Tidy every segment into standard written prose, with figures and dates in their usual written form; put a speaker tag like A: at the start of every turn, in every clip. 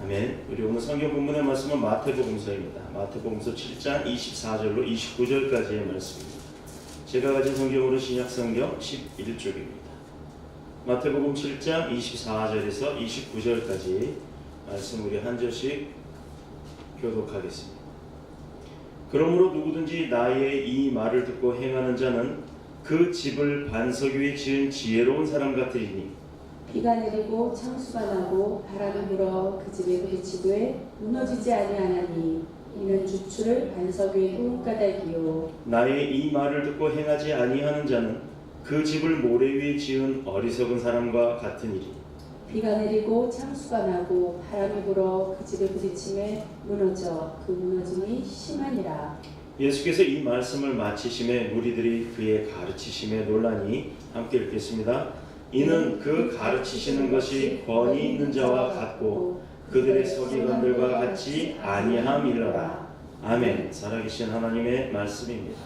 A: 아멘. 우리 오늘 성경 본문의 말씀은 마태복음서입니다. 마태복음서 7장 24절로 29절까지의 말씀입니다. 제가 가진 성경으로 신약성경 11쪽입니다. 마태복음 7장 24절에서 29절까지 말씀 우리 한 절씩 교독하겠습니다. 그러므로 누구든지 나의 이 말을 듣고 행하는 자는 그 집을 반석 위에 지은 지혜로운 사람 같으리니
B: 비가 내리고 창수가 나고 바람이 불어 그 집에 부딪히되 무너지지 아니하나니 이는 주추를 반석 위에 꾼 까닭이요.
A: 나의 이 말을 듣고 행하지 아니하는 자는 그 집을 모래 위에 지은 어리석은 사람과 같으니리.
B: 비가 내리고 창수가 나고 바람이 불어 그 집에 부딪힘에 무너져 그 무너짐이 심하니라.
A: 예수께서 이 말씀을 마치심에 무리들이 그의 가르치심에 놀라니 함께 읽겠습니다. 이는 그 가르치시는 것이 권위 있는 자와 같고 그들의 서기관들과 같이 아니함이러라. 아멘. 살아계신 하나님의 말씀입니다.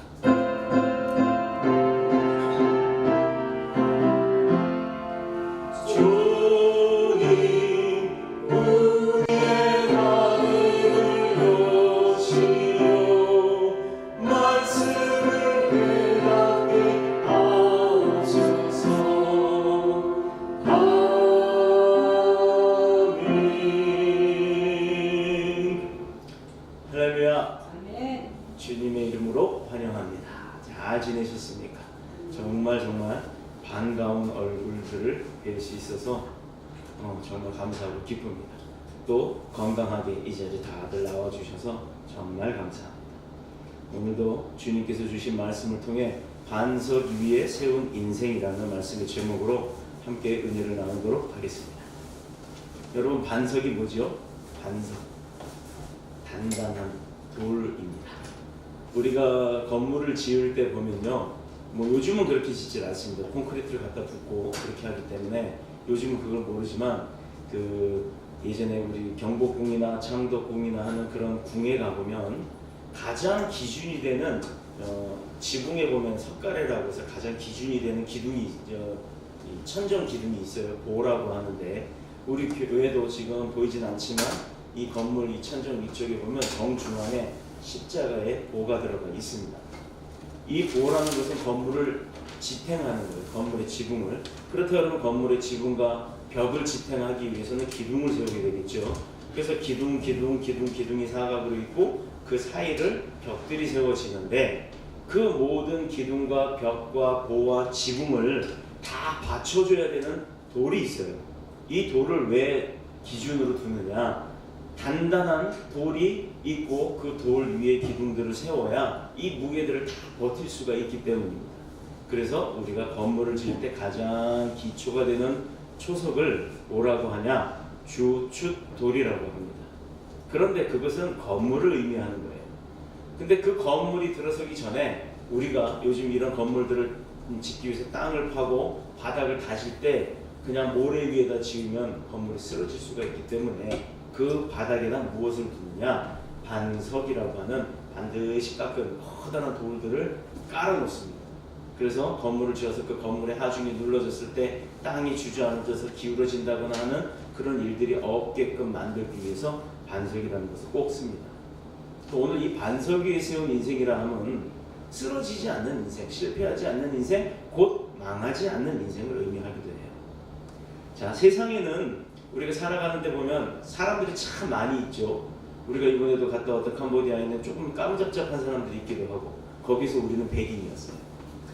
A: 주님의 이름으로 환영합니다. 잘 지내셨습니까? 정말 반가운 얼굴들을 뵐 수 있어서 정말 감사하고 기쁩니다. 또 건강하게 이 자리에 다들 나와주셔서 정말 감사합니다. 오늘도 주님께서 주신 말씀을 통해 반석 위에 세운 인생이라는 말씀의 제목으로 함께 은혜를 나누도록 하겠습니다. 여러분, 반석이 뭐죠? 반석, 단단한 돌입니다. 우리가 건물을 지을 때 보면요, 요즘은 그렇게 짓질 않습니다. 콘크리트를 갖다 붓고 그렇게 하기 때문에 요즘은 그걸 모르지만 예전에 우리 경복궁이나 창덕궁이나 하는 그런 궁에 가보면 가장 기준이 되는 지붕에 보면 석가래라고 해서 가장 기준이 되는 기둥이 천정 기둥이 있어요. 보라고 하는데 우리 교회도 지금 보이진 않지만 이 건물 이 천정 위쪽에 보면 정중앙에 십자가의 보가 들어가 있습니다. 이 보라는 것은 건물을 지탱하는 거예요. 건물의 지붕을. 그렇다면 건물의 지붕과 벽을 지탱하기 위해서는 기둥을 세우게 되겠죠. 그래서 기둥이 사각으로 있고 그 사이를 벽들이 세워지는데 그 모든 기둥과 벽과 보와 지붕을 다 받쳐줘야 되는 돌이 있어요. 이 돌을 왜 기준으로 두느냐? 단단한 돌이 있고 그 돌 위에 기둥들을 세워야 이 무게들을 다 버틸 수가 있기 때문입니다. 그래서 우리가 건물을 지을 때 가장 기초가 되는 초석을 뭐라고 하냐? 주춧돌이라고 합니다. 그런데 그것은 건물을 의미하는 거예요. 근데 그 건물이 들어서기 전에 우리가 요즘 이런 건물들을 짓기 위해서 땅을 파고 바닥을 다질 때 그냥 모래 위에다 지으면 건물이 쓰러질 수가 있기 때문에 그 바닥에다 무엇을 두느냐? 반석이라고 하는 반드시 깎은 커다란 돌들을 깔아놓습니다. 그래서 건물을 지어서 그 건물의 하중이 눌러졌을 때 땅이 주저앉아서 기울어진다거나 하는 그런 일들이 없게끔 만들기 위해서 반석이라는 것을 꼭 씁니다. 또 오늘 이 반석 위에 세운 인생이라 하면 쓰러지지 않는 인생, 실패하지 않는 인생, 곧 망하지 않는 인생을 의미하기도 해요. 자, 세상에는 우리가 살아가는데 보면 사람들이 참 많이 있죠. 우리가 이번에도 갔다 왔던 캄보디아에 있는 조금 까무잡잡한 사람들이 있기도 하고 거기서 우리는 백인이었어요.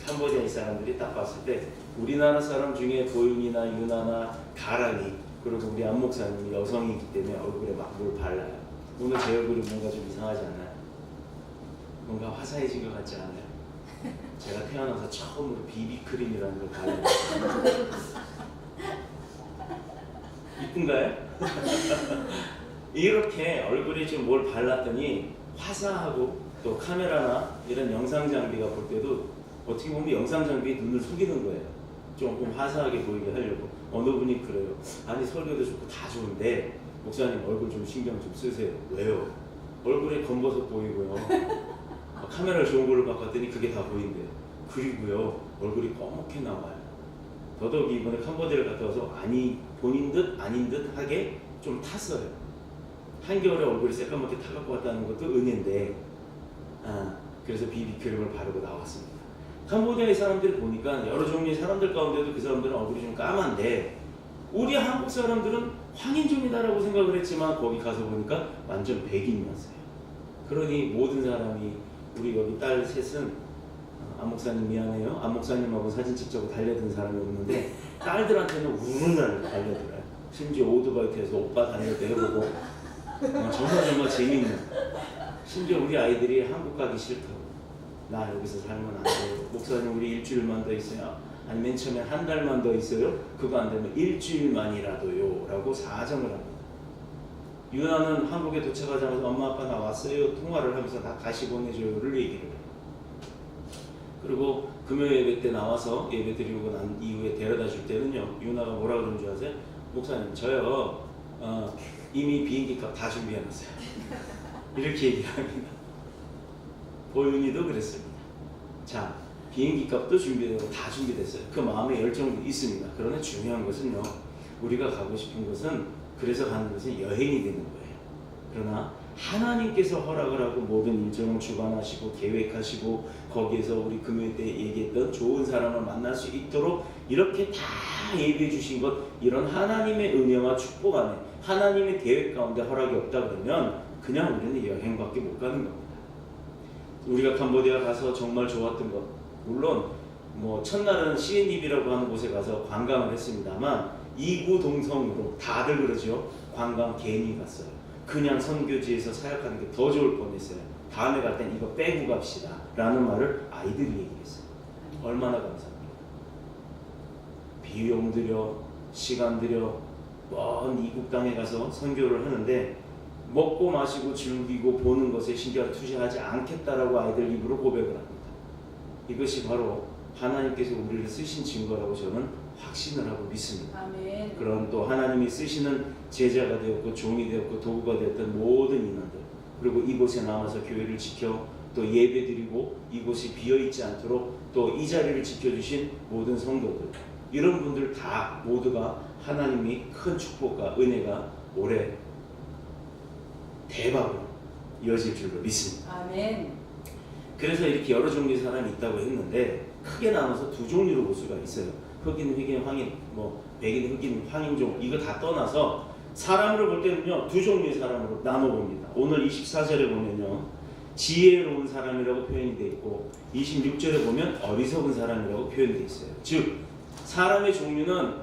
A: 캄보디아 사람들이 딱 봤을 때 우리나라 사람 중에 보윤이나 유나나 가랑이 그리고 우리 안 목사님이 여성이기 때문에 얼굴에 막 뭘 발라요. 오늘 제 얼굴이 뭔가 좀 이상하지 않나요? 뭔가 화사해진 것 같지 않아요? 제가 태어나서 처음으로 비비크림이라는 걸 발랐어요. 이쁜가요? 이렇게 얼굴에 좀 뭘 발랐더니 화사하고 또 카메라나 이런 영상 장비가 볼 때도 어떻게 보면 영상 장비에 눈을 속이는 거예요. 조금 화사하게 보이게 하려고. 어느 분이 그래요. 아니 설교도 좋고 다 좋은데 목사님 얼굴 좀 신경 좀 쓰세요. 왜요? 얼굴에 검버섯 보이고요. 카메라 좋은 걸로 바꿨더니 그게 다 보인대요. 그리고요 얼굴이 검게 나와요. 더더욱 이번에 캄보디아를 갔다 와서 본인 듯 아닌 듯 하게 좀 탔어요. 한겨울에 얼굴이 새까맣게 타갖고 왔다는 것도 은혜인데, 그래서 BB 크림을 바르고 나왔습니다. 캄보디아의 사람들을 보니까 여러 종류의 사람들 가운데도 그 사람들은 얼굴이 좀 까만데, 우리 한국 사람들은 황인종이다라고 생각을 했지만 거기 가서 보니까 완전 백인이었어요. 그러니 모든 사람이, 우리 여기 딸 셋은 안 목사님 미안해요, 안 목사님하고 사진 찍자고 달려든 사람이 없는데 딸들한테는 우는 날 달려들어요. 심지어 오토바이에서 오빠 다닐 때 해보고 정말 재밌는. 심지어 우리 아이들이 한국 가기 싫다고, 나 여기서 살면 안 돼요, 목사님 우리 일주일만 더 있어요, 아니 맨 처음에 한 달만 더 있어요, 그거 안 되면 일주일만이라도요 라고 사정을 합니다. 유나는 한국에 도착하자마자 엄마 아빠 나 왔어요 통화를 하면서 다 다시 보내줘요를 얘기를 해요. 그리고 금요 예배 때 나와서 예배 드리고 난 이후에 데려다 줄 때는요, 유나가 뭐라 그러는 줄 아세요? 목사님 저요 이미 비행기 값 다 준비해놨어요. 이렇게 얘기를 합니다. 보윤이도 그랬습니다. 자, 비행기 값도 준비되고 다 준비됐어요. 그 마음의 열정도 있습니다. 그러나 중요한 것은요, 우리가 가고 싶은 것은, 그래서 가는 것은 여행이 되는 거예요. 그러나 하나님께서 허락을 하고 모든 일정을 주관하시고 계획하시고 거기에서 우리 금요일 때 얘기했던 좋은 사람을 만날 수 있도록 이렇게 다 예비해 주신 것, 이런 하나님의 은혜와 축복 안에 하나님의 계획 가운데 허락이 없다 그러면 그냥 우리는 여행밖에 못 가는 겁니다. 우리가 캄보디아 가서 정말 좋았던 것, 물론 뭐 첫날은 시엔입이라고 하는 곳에 가서 관광을 했습니다만 이구동성으로 다들 그러죠. 관광 괜히 갔어요. 그냥 선교지에서 사역하는 게 더 좋을 뻔했어요. 다음에 갈 땐 이거 빼고 갑시다 라는 말을 아이들이 얘기했어요. 얼마나 감사합니까? 비용 들여 시간 들여 먼 이국 땅에 가서 선교를 하는데 먹고 마시고 즐기고 보는 것에 신경을 투자하지 않겠다라고 아이들 입으로 고백을 합니다. 이것이 바로 하나님께서 우리를 쓰신 증거라고 저는 확신을 하고 믿습니다.
B: 아멘.
A: 그런 또 하나님이 쓰시는 제자가 되었고 종이 되었고 도구가 되었던 모든 인원들, 그리고 이곳에 남아서 교회를 지켜 또 예배드리고 이곳이 비어있지 않도록 또 이 자리를 지켜주신 모든 성도들, 이런 분들 다 모두가 하나님이 큰 축복과 은혜가 올해 대박으로 이어질 줄로 믿습니다.
B: 아멘.
A: 그래서 이렇게 여러 종류의 사람이 있다고 했는데 크게 나눠서 두 종류로 볼 수가 있어요. 흑인, 흑인, 황인, 뭐 백인, 흑인, 황인종, 이거 다 떠나서 사람으로 볼 때는요, 두 종류의 사람으로 나눠봅니다. 오늘 24절에 보면요, 지혜로운 사람이라고 표현이 되어 있고 26절에 보면 어리석은 사람이라고 표현되어 있어요. 즉 사람의 종류는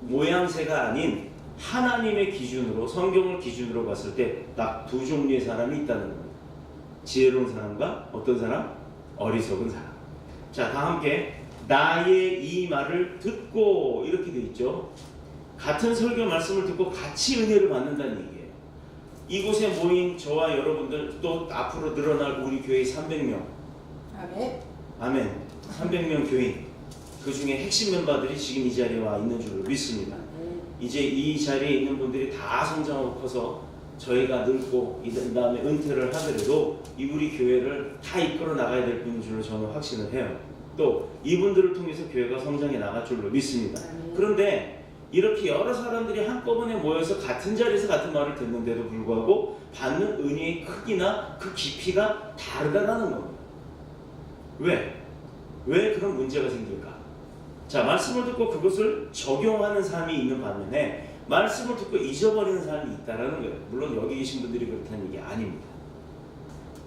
A: 모양새가 아닌 하나님의 기준으로, 성경을 기준으로 봤을 때 딱 두 종류의 사람이 있다는 겁니다. 지혜로운 사람과 어떤 사람? 어리석은 사람. 자, 다 함께 나의 이 말을 듣고, 이렇게 돼 있죠. 같은 설교 말씀을 듣고 같이 은혜를 받는다는 얘기예요. 이곳에 모인 저와 여러분들, 또 앞으로 늘어날 우리 교회 300명.
B: 아멘.
A: 아멘. 300명 교인, 그 중에 핵심 멤버들이 지금 이 자리에 와 있는 줄로 믿습니다. 이제 이 자리에 있는 분들이 다 성장하고 커서 저희가 늙고 이 다음에 은퇴를 하더라도 이 우리 교회를 다 이끌어 나가야 될 분인 줄로 저는 확신을 해요. 또 이분들을 통해서 교회가 성장해 나갈 줄로 믿습니다. 그런데 이렇게 여러 사람들이 한꺼번에 모여서 같은 자리에서 같은 말을 듣는데도 불구하고 받는 은혜의 크기나 그 깊이가 다르다는 겁니다. 왜 그런 문제가 생길까? 자, 말씀을 듣고 그것을 적용하는 삶이 있는 반면에 말씀을 듣고 잊어버리는 삶이 있다는 거예요. 물론 여기 계신 분들이 그렇다는 얘기 아닙니다.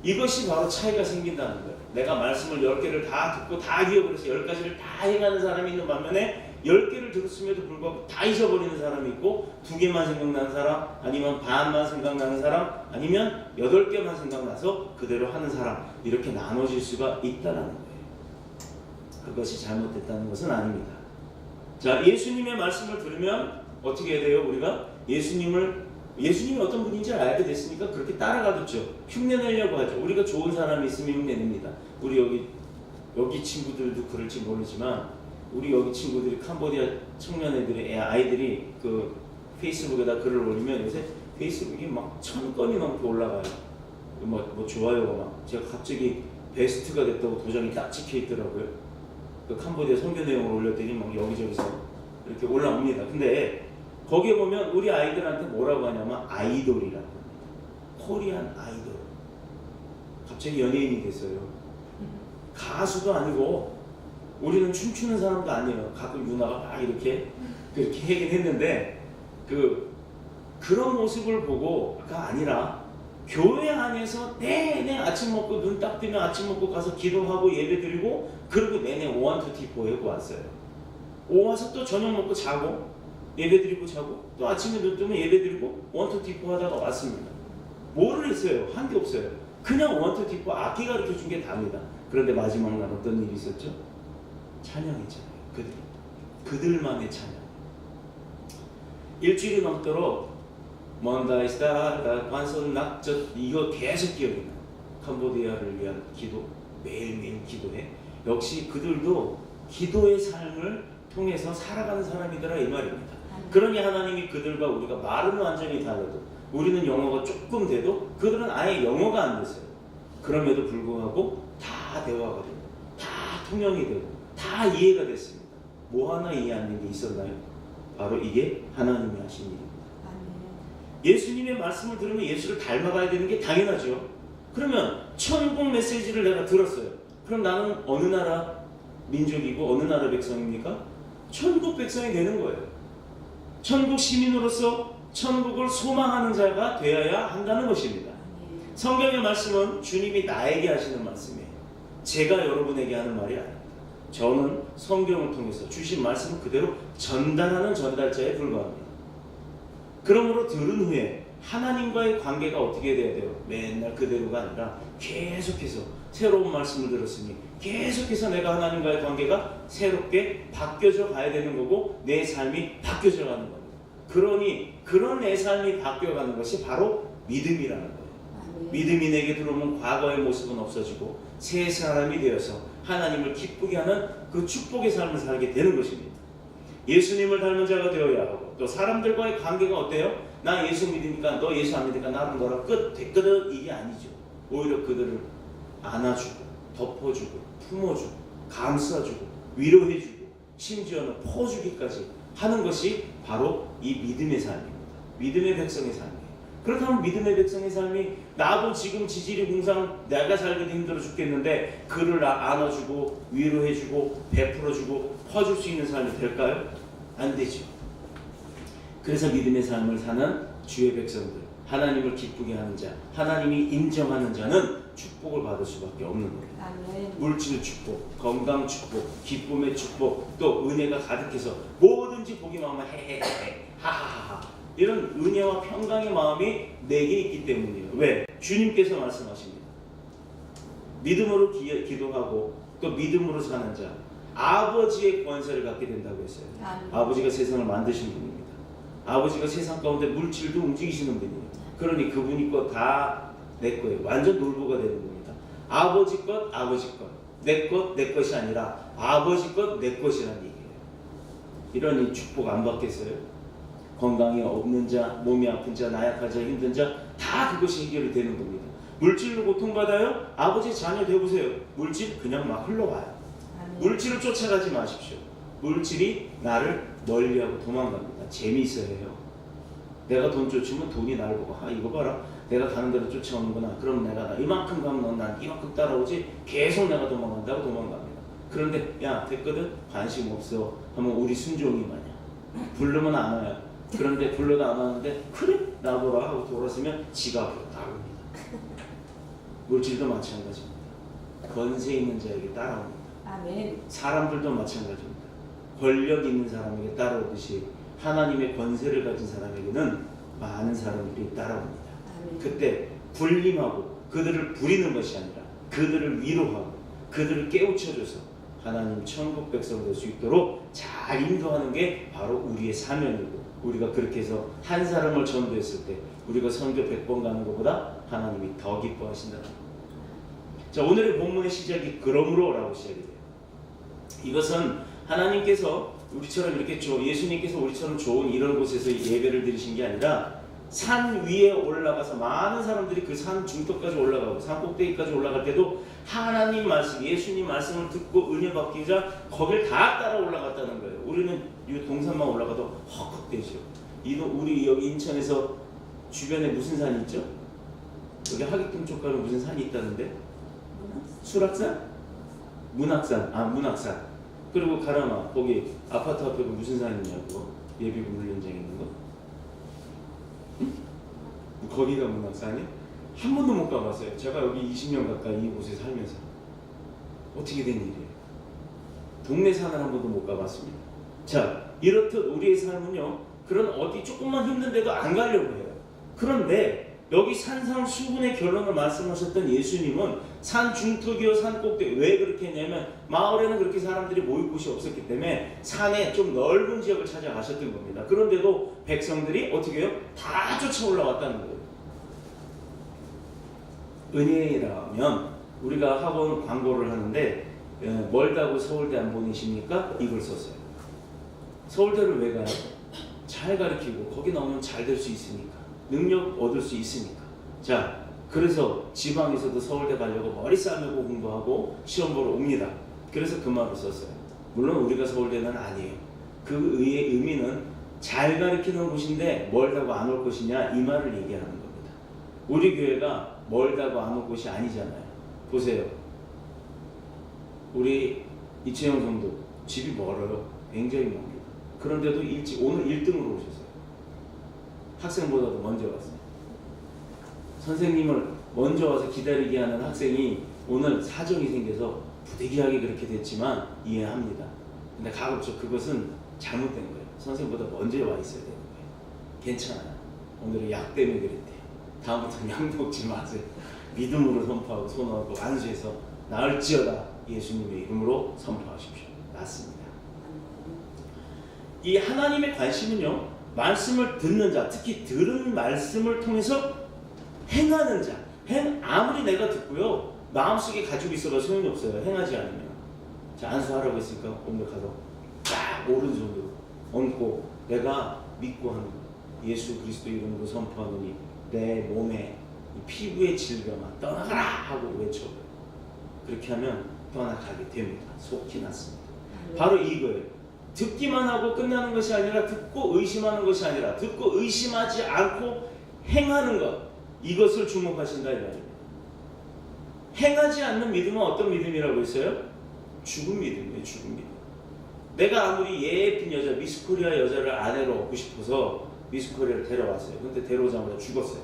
A: 이것이 바로 차이가 생긴다는 거예요. 내가 말씀을 10개를 다 듣고 다 잊어버려서 10가지를 다 행하는 사람이 있는 반면에 10개를 들었음에도 불구하고 다 잊어버리는 사람이 있고 2개만 생각나는 사람, 아니면 반만 생각나는 사람, 아니면 8개만 생각나서 그대로 하는 사람, 이렇게 나눠질 수가 있다는 거예요. 그것이 잘못됐다는 것은 아닙니다. 자, 예수님의 말씀을 들으면 어떻게 해야 돼요? 우리가 예수님이 어떤 분인지 알게 됐으니까 그렇게 따라가겠죠. 흉내내려고 하죠. 우리가 좋은 사람이 있으면 흉내냅니다. 우리 여기 친구들도 그럴지 모르지만 우리 여기 친구들이 캄보디아 청년애들이, 아이들이 그 페이스북에다 글을 올리면 요새 페이스북이 막 1000건이 넘게 올라가요. 뭐 좋아요가 막, 제가 갑자기 베스트가 됐다고 도장이 딱 찍혀 있더라고요. 그 캄보디아 선교 내용을 올렸더니 막 여기저기서 이렇게 올라옵니다. 근데 거기에 보면 우리 아이들한테 뭐라고 하냐면 아이돌이라고 합니다. 코리안 아이돌. 갑자기 연예인이 됐어요. 가수도 아니고 우리는 춤추는 사람도 아니에요. 가끔 누나가 막 이렇게 그렇게 하긴 했는데 그런 모습을 보고가 아니라 교회 안에서 내내 아침 먹고 눈 딱 뜨면 아침 먹고 가서 기도하고 예배 드리고 그리고 내내 오한투티포 하고 왔어요. 와서 또 저녁 먹고 자고 예배 드리고 자고 또 아침에 눈 뜨면 예배 드리고 오한투티포 하다가 왔습니다. 뭐를 했어요? 한 게 없어요. 그냥 오한투티포 악기 가르쳐 준 게 답니다. 그런데 마지막 날 어떤 일이 있었죠? 찬양했잖아요. 그들만의 찬양. 일주일이 넘도록 먼다이스다 관선 낙젓 이거 계속 기억이 나요. 캄보디아를 위한 기도 매일매일 기도해. 역시 그들도 기도의 삶을 통해서 살아가는 사람이더라 이 말입니다. 그러니 하나님이 그들과 우리가 말은 완전히 달라도 우리는 영어가 조금 돼도 그들은 아예 영어가 안 됐어요. 그럼에도 불구하고 다 대화가 되고 다 통역이 되고 다 이해가 됐습니다. 뭐 하나 이해 안 되는 게 있었나요? 바로 이게 하나님이 하신 일입니다. 예수님의 말씀을 들으면 예수를 닮아가야 되는 게 당연하죠. 그러면 천국 메시지를 내가 들었어요. 그럼 나는 어느 나라 민족이고 어느 나라 백성입니까? 천국 백성이 되는 거예요. 천국 시민으로서 천국을 소망하는 자가 되어야 한다는 것입니다. 성경의 말씀은 주님이 나에게 하시는 말씀이에요. 제가 여러분에게 하는 말이 아닙니다. 저는 성경을 통해서 주신 말씀을 그대로 전달하는 전달자에 불과합니다. 그러므로 들은 후에 하나님과의 관계가 어떻게 돼야 돼요? 맨날 그대로가 아니라 계속해서 새로운 말씀을 들었으니 계속해서 내가 하나님과의 관계가 새롭게 바뀌어져 가야 되는 거고 내 삶이 바뀌어져 가는 겁니다. 그러니 그런 내 삶이 바뀌어가는 것이 바로 믿음이라는 거예요. 믿음이 내게 들어오면 과거의 모습은 없어지고 새 사람이 되어서 하나님을 기쁘게 하는 그 축복의 삶을 살게 되는 것입니다. 예수님을 닮은 자가 되어야 하고 또 사람들과의 관계가 어때요? 나 예수 믿으니까 너 예수 안 믿으니까 나는 너랑 끝 됐거든 이게 아니죠. 오히려 그들을 안아주고 덮어주고 품어주고 감싸주고 위로해주고 심지어는 퍼주기까지 하는 것이 바로 이 믿음의 삶입니다. 믿음의 백성의 삶이에요. 그렇다면 믿음의 백성의 삶이 나도 지금 지질이 공상 내가 살기도 힘들어 죽겠는데 그를 안아주고 위로해주고 베풀어주고 퍼줄 수 있는 삶이 될까요? 안 되죠. 그래서 믿음의 삶을 사는 주의 백성들, 하나님을 기쁘게 하는 자, 하나님이 인정하는 자는 축복을 받을 수밖에 없는 거예요. 물질 축복, 건강 축복, 기쁨의 축복, 또 은혜가 가득해서 뭐든지 보기만 하면 헤헤헤 하하하하 이런 은혜와 평강의 마음이 내게 있기 때문이에요. 왜? 주님께서 말씀하십니다. 믿음으로 기도하고 또 믿음으로 사는 자 아버지의 권세를 갖게 된다고 했어요. 아버지가 세상을 만드신 분입니다. 아버지가 세상 가운데 물질도 움직이시는 분이에요. 그러니 그분이 것 다 내 거예요. 완전 놀부가 되는 겁니다. 아버지 것 아버지 것, 내 것 내 것이 아니라 아버지 것 내 것이라는 얘기예요. 이런 이 축복 안 받겠어요? 건강이 없는 자, 몸이 아픈 자, 나약한 자, 힘든 자 다 그것이 해결이 되는 겁니다. 물질로 고통받아요? 아버지 자녀 되어보세요. 물질 그냥 막 흘러와요. 물질을 쫓아가지 마십시오. 물질이 나를 멀리하고 도망갑니다. 재미있어야 해요. 내가 돈 쫓으면 돈이 나를 보고 이거 봐라 내가 가는 대로 쫓아오는구나. 그럼 내가 이만큼 가면 넌 난 이만큼 따라오지. 계속 내가 도망간다고 도망갑니다. 그런데 야 됐거든? 관심 없어 하면 우리 순종이 마냥 부르면 안 와요. 그런데 불러도 안 와는데 그래 나보라 하고 돌아서면 지가 앞으로 따라옵니다. 물질도 마찬가지입니다. 권세 있는 자에게 따라옵니다.
B: 아멘.
A: 사람들도 마찬가지입니다. 권력 있는 사람에게 따라오듯이 하나님의 권세를 가진 사람에게는 많은 사람들이 따라옵니다.
B: 아멘.
A: 그때 군림하고 그들을 부리는 것이 아니라 그들을 위로하고 그들을 깨우쳐줘서 하나님 천국 백성 될 수 있도록 잘 인도하는 게 바로 우리의 사명이고 우리가 그렇게 해서 한 사람을 전도했을 때 우리가 선교 100번 가는 것보다 하나님이 더 기뻐하신다는 겁니다. 자, 오늘의 본문의 시작이 그러므로 라고 시작이 돼요. 이것은 하나님께서 우리처럼 이렇게 예수님께서 우리처럼 좋은 이런 곳에서 예배를 드리신 게 아니라 산 위에 올라가서 많은 사람들이 그 산 중턱까지 올라가고 산 꼭대기까지 올라갈 때도 하나님 말씀, 예수님 말씀을 듣고 은혜 받기자 거길 다 따라 올라갔다는 거예요. 우리는 이 동산만 올라가도 헉헉대죠. 우리 여기 인천에서 주변에 무슨 산이 있죠? 여기 하객동 쪽 가면 무슨 산이 있다는데? 수락산? 문학산. 그리고 가라마 거기 아파트 앞에 무슨 산 있냐고. 예비군 훈련장 있는 거. 응? 거기가 문학산이? 한 번도 못 가봤어요. 제가 여기 20년 가까이 이곳에 살면서. 어떻게 된 일이에요? 동네 산을 한 번도 못 가봤습니다. 자, 이렇듯 우리의 삶은요, 그런 어디 조금만 힘든데도 안 가려고 해요. 그런데 여기 산상수훈의 결론을 말씀하셨던 예수님은 산 중턱이요 산 꼭대기, 왜 그렇게 했냐면 마을에는 그렇게 사람들이 모일 곳이 없었기 때문에 산에 좀 넓은 지역을 찾아가셨던 겁니다. 그런데도 백성들이 어떻게 해요? 다 쫓아 올라왔다는 거예요. 은혜라면 우리가 학원 광고를 하는데 멀다고 서울대 안 보내십니까? 이걸 썼어요. 서울대를 왜 가요? 잘 가르치고 거기 나오면 잘 될 수 있으니까, 능력 얻을 수 있으니까. 자, 그래서 지방에서도 서울대 가려고 머리 싸매고 공부하고 시험 보러 옵니다. 그래서 그 말을 썼어요. 물론 우리가 서울대는 아니에요. 그 의의 의미는 잘 가르치는 곳인데 멀다고 안 올 것이냐, 이 말을 얘기하는 겁니다. 우리 교회가 멀다고 안 올 곳이 아니잖아요. 보세요. 우리 이채영 성도 집이 멀어요. 굉장히 멉니다. 그런데도 오늘 1등으로 오셨어요. 학생보다도 먼저 왔어요. 선생님을 먼저 와서 기다리게 하는 학생이 오늘 사정이 생겨서 부득이하게 그렇게 됐지만 이해합니다. 근데 가급적 그것은 잘못된 거예요. 선생님보다 먼저 와 있어야 되는 거예요. 괜찮아요. 오늘은 약 때문에 그랬대요. 다음부터는 약 먹지 마세요. 믿음으로 선포하고 선언하고 안수해서 나을지어다 예수님의 이름으로 선포하십시오. 낫습니다. 이 하나님의 관심은요, 말씀을 듣는 자, 특히 들은 말씀을 통해서 행하는 자. 아무리 내가 듣고요 마음속에 가지고 있어도 소용이 없어요. 행하지 않으면. 자, 안수하라고 했으니까 오늘 가서 딱 오른손으로 얹고 내가 믿고 하는 예수 그리스도 이름으로 선포하노니 내 몸에 피부의 질병아 떠나가라 하고 외쳐요. 그렇게 하면 떠나가게 됩니다. 속히 났습니다. 바로 이거예요. 듣기만 하고 끝나는 것이 아니라 듣고 의심하는 것이 아니라 듣고 의심하지 않고 행하는 것, 이것을 주목하신다 이 말입니다. 행하지 않는 믿음은 어떤 믿음이라고 했어요? 죽은 믿음이에요. 죽은 믿음. 내가 아무리 예쁜 여자, 미스코리아 여자를 아내로 얻고 싶어서 미스코리아를 데려왔어요. 근데 데려오자마자 죽었어요.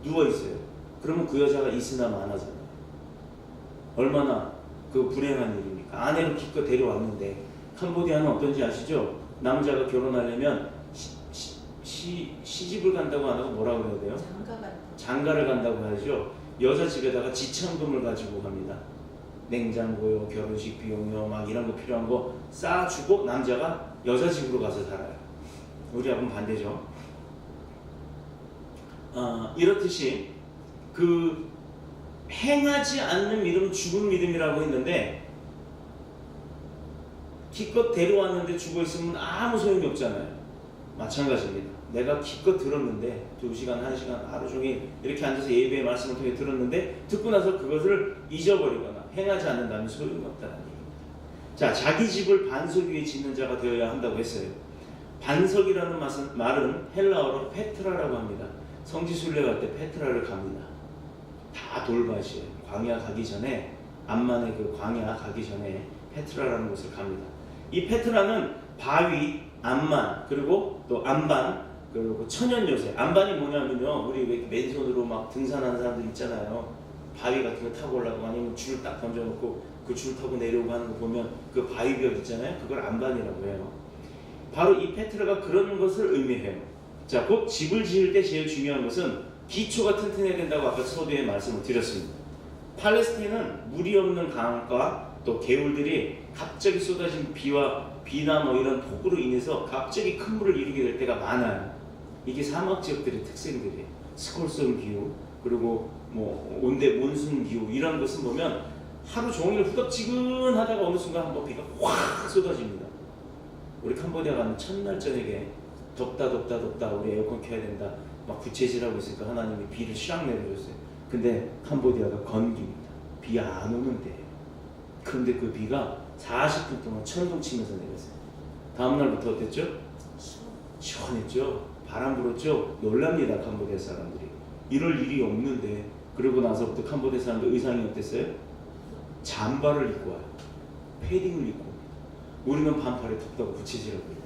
A: 누워있어요. 그러면 그 여자가 있으나 마나잖아요. 얼마나 그 불행한 일입니까? 아내로 기껏 데려왔는데. 캄보디아는 어떤지 아시죠? 남자가 결혼하려면 시집을 간다고 안 하고 뭐라 그래야 돼요? 장가를 간다고 하죠. 여자 집에다가 지참금을 가지고 갑니다. 냉장고요, 결혼식 비용요, 막 이런 거 필요한 거 쌓아주고 남자가 여자 집으로 가서 살아요. 우리하고는 반대죠. 이렇듯이 그 행하지 않는 믿음은 죽은 믿음이라고 했는데, 기껏 데려왔는데 죽어있으면 아무 소용이 없잖아요. 마찬가지입니다. 내가 기껏 들었는데 2시간, 1시간 하루 종일 이렇게 앉아서 예배의 말씀을 통해 들었는데 듣고 나서 그것을 잊어버리거나 행하지 않는다면 소용이 없다는 얘기입니다. 자, 자기 집을 반석 위에 짓는 자가 되어야 한다고 했어요. 반석이라는 말은 헬라어로 페트라라고 합니다. 성지순례 갈 때 페트라를 갑니다. 다 돌밭이에요. 광야 가기 전에, 암만의 그 광야 가기 전에 페트라라는 곳을 갑니다. 이 페트라는 바위, 암만, 그리고 또 안반, 그리고 천연 요새. 안반이 뭐냐면요, 우리 왜 맨손으로 막 등산하는 사람들 있잖아요. 바위 같은 거 타고 올라가고 아니면 줄 딱 던져놓고 그 줄 타고 내려오고 하는 거 보면 그 바위벽 있잖아요. 그걸 안반이라고 해요. 바로 이 페트라가 그런 것을 의미해요. 자, 곧 집을 지을 때 제일 중요한 것은 기초가 튼튼해야 된다고 아까 서두에 말씀을 드렸습니다. 팔레스타인은 물이 없는 강과 또 개울들이 갑자기 쏟아진 비나 뭐 이런 폭우로 인해서 갑자기 큰 물을 일으키게 될 때가 많아요. 이게 사막 지역들의 특징들이에요. 스콜성 기후, 그리고 뭐 온대 몬순 기후, 이런 것은 보면 하루 종일 후덥지근하다가 어느 순간 한번 비가 확 쏟아집니다. 우리 캄보디아 가는 첫날 저녁에 덥다 우리 에어컨 켜야 된다 막 부채질하고 있으니까 하나님이 비를 샥 내려줬어요. 근데 캄보디아가 건기입니다. 비 안 오는데. 그런데 그 비가 40분 동안 천둥 치면서 내렸어요. 다음날부터 어땠죠? 시원했죠? 바람 불었죠? 놀랍니다. 캄보디아 사람들이. 이럴 일이 없는데 그러고 나서부터 캄보디아 사람들 의상이 어땠어요? 잠바를 입고 와요. 패딩을 입고 옵니다. 우리는 반팔에 덥다고 부채질하고 있어요.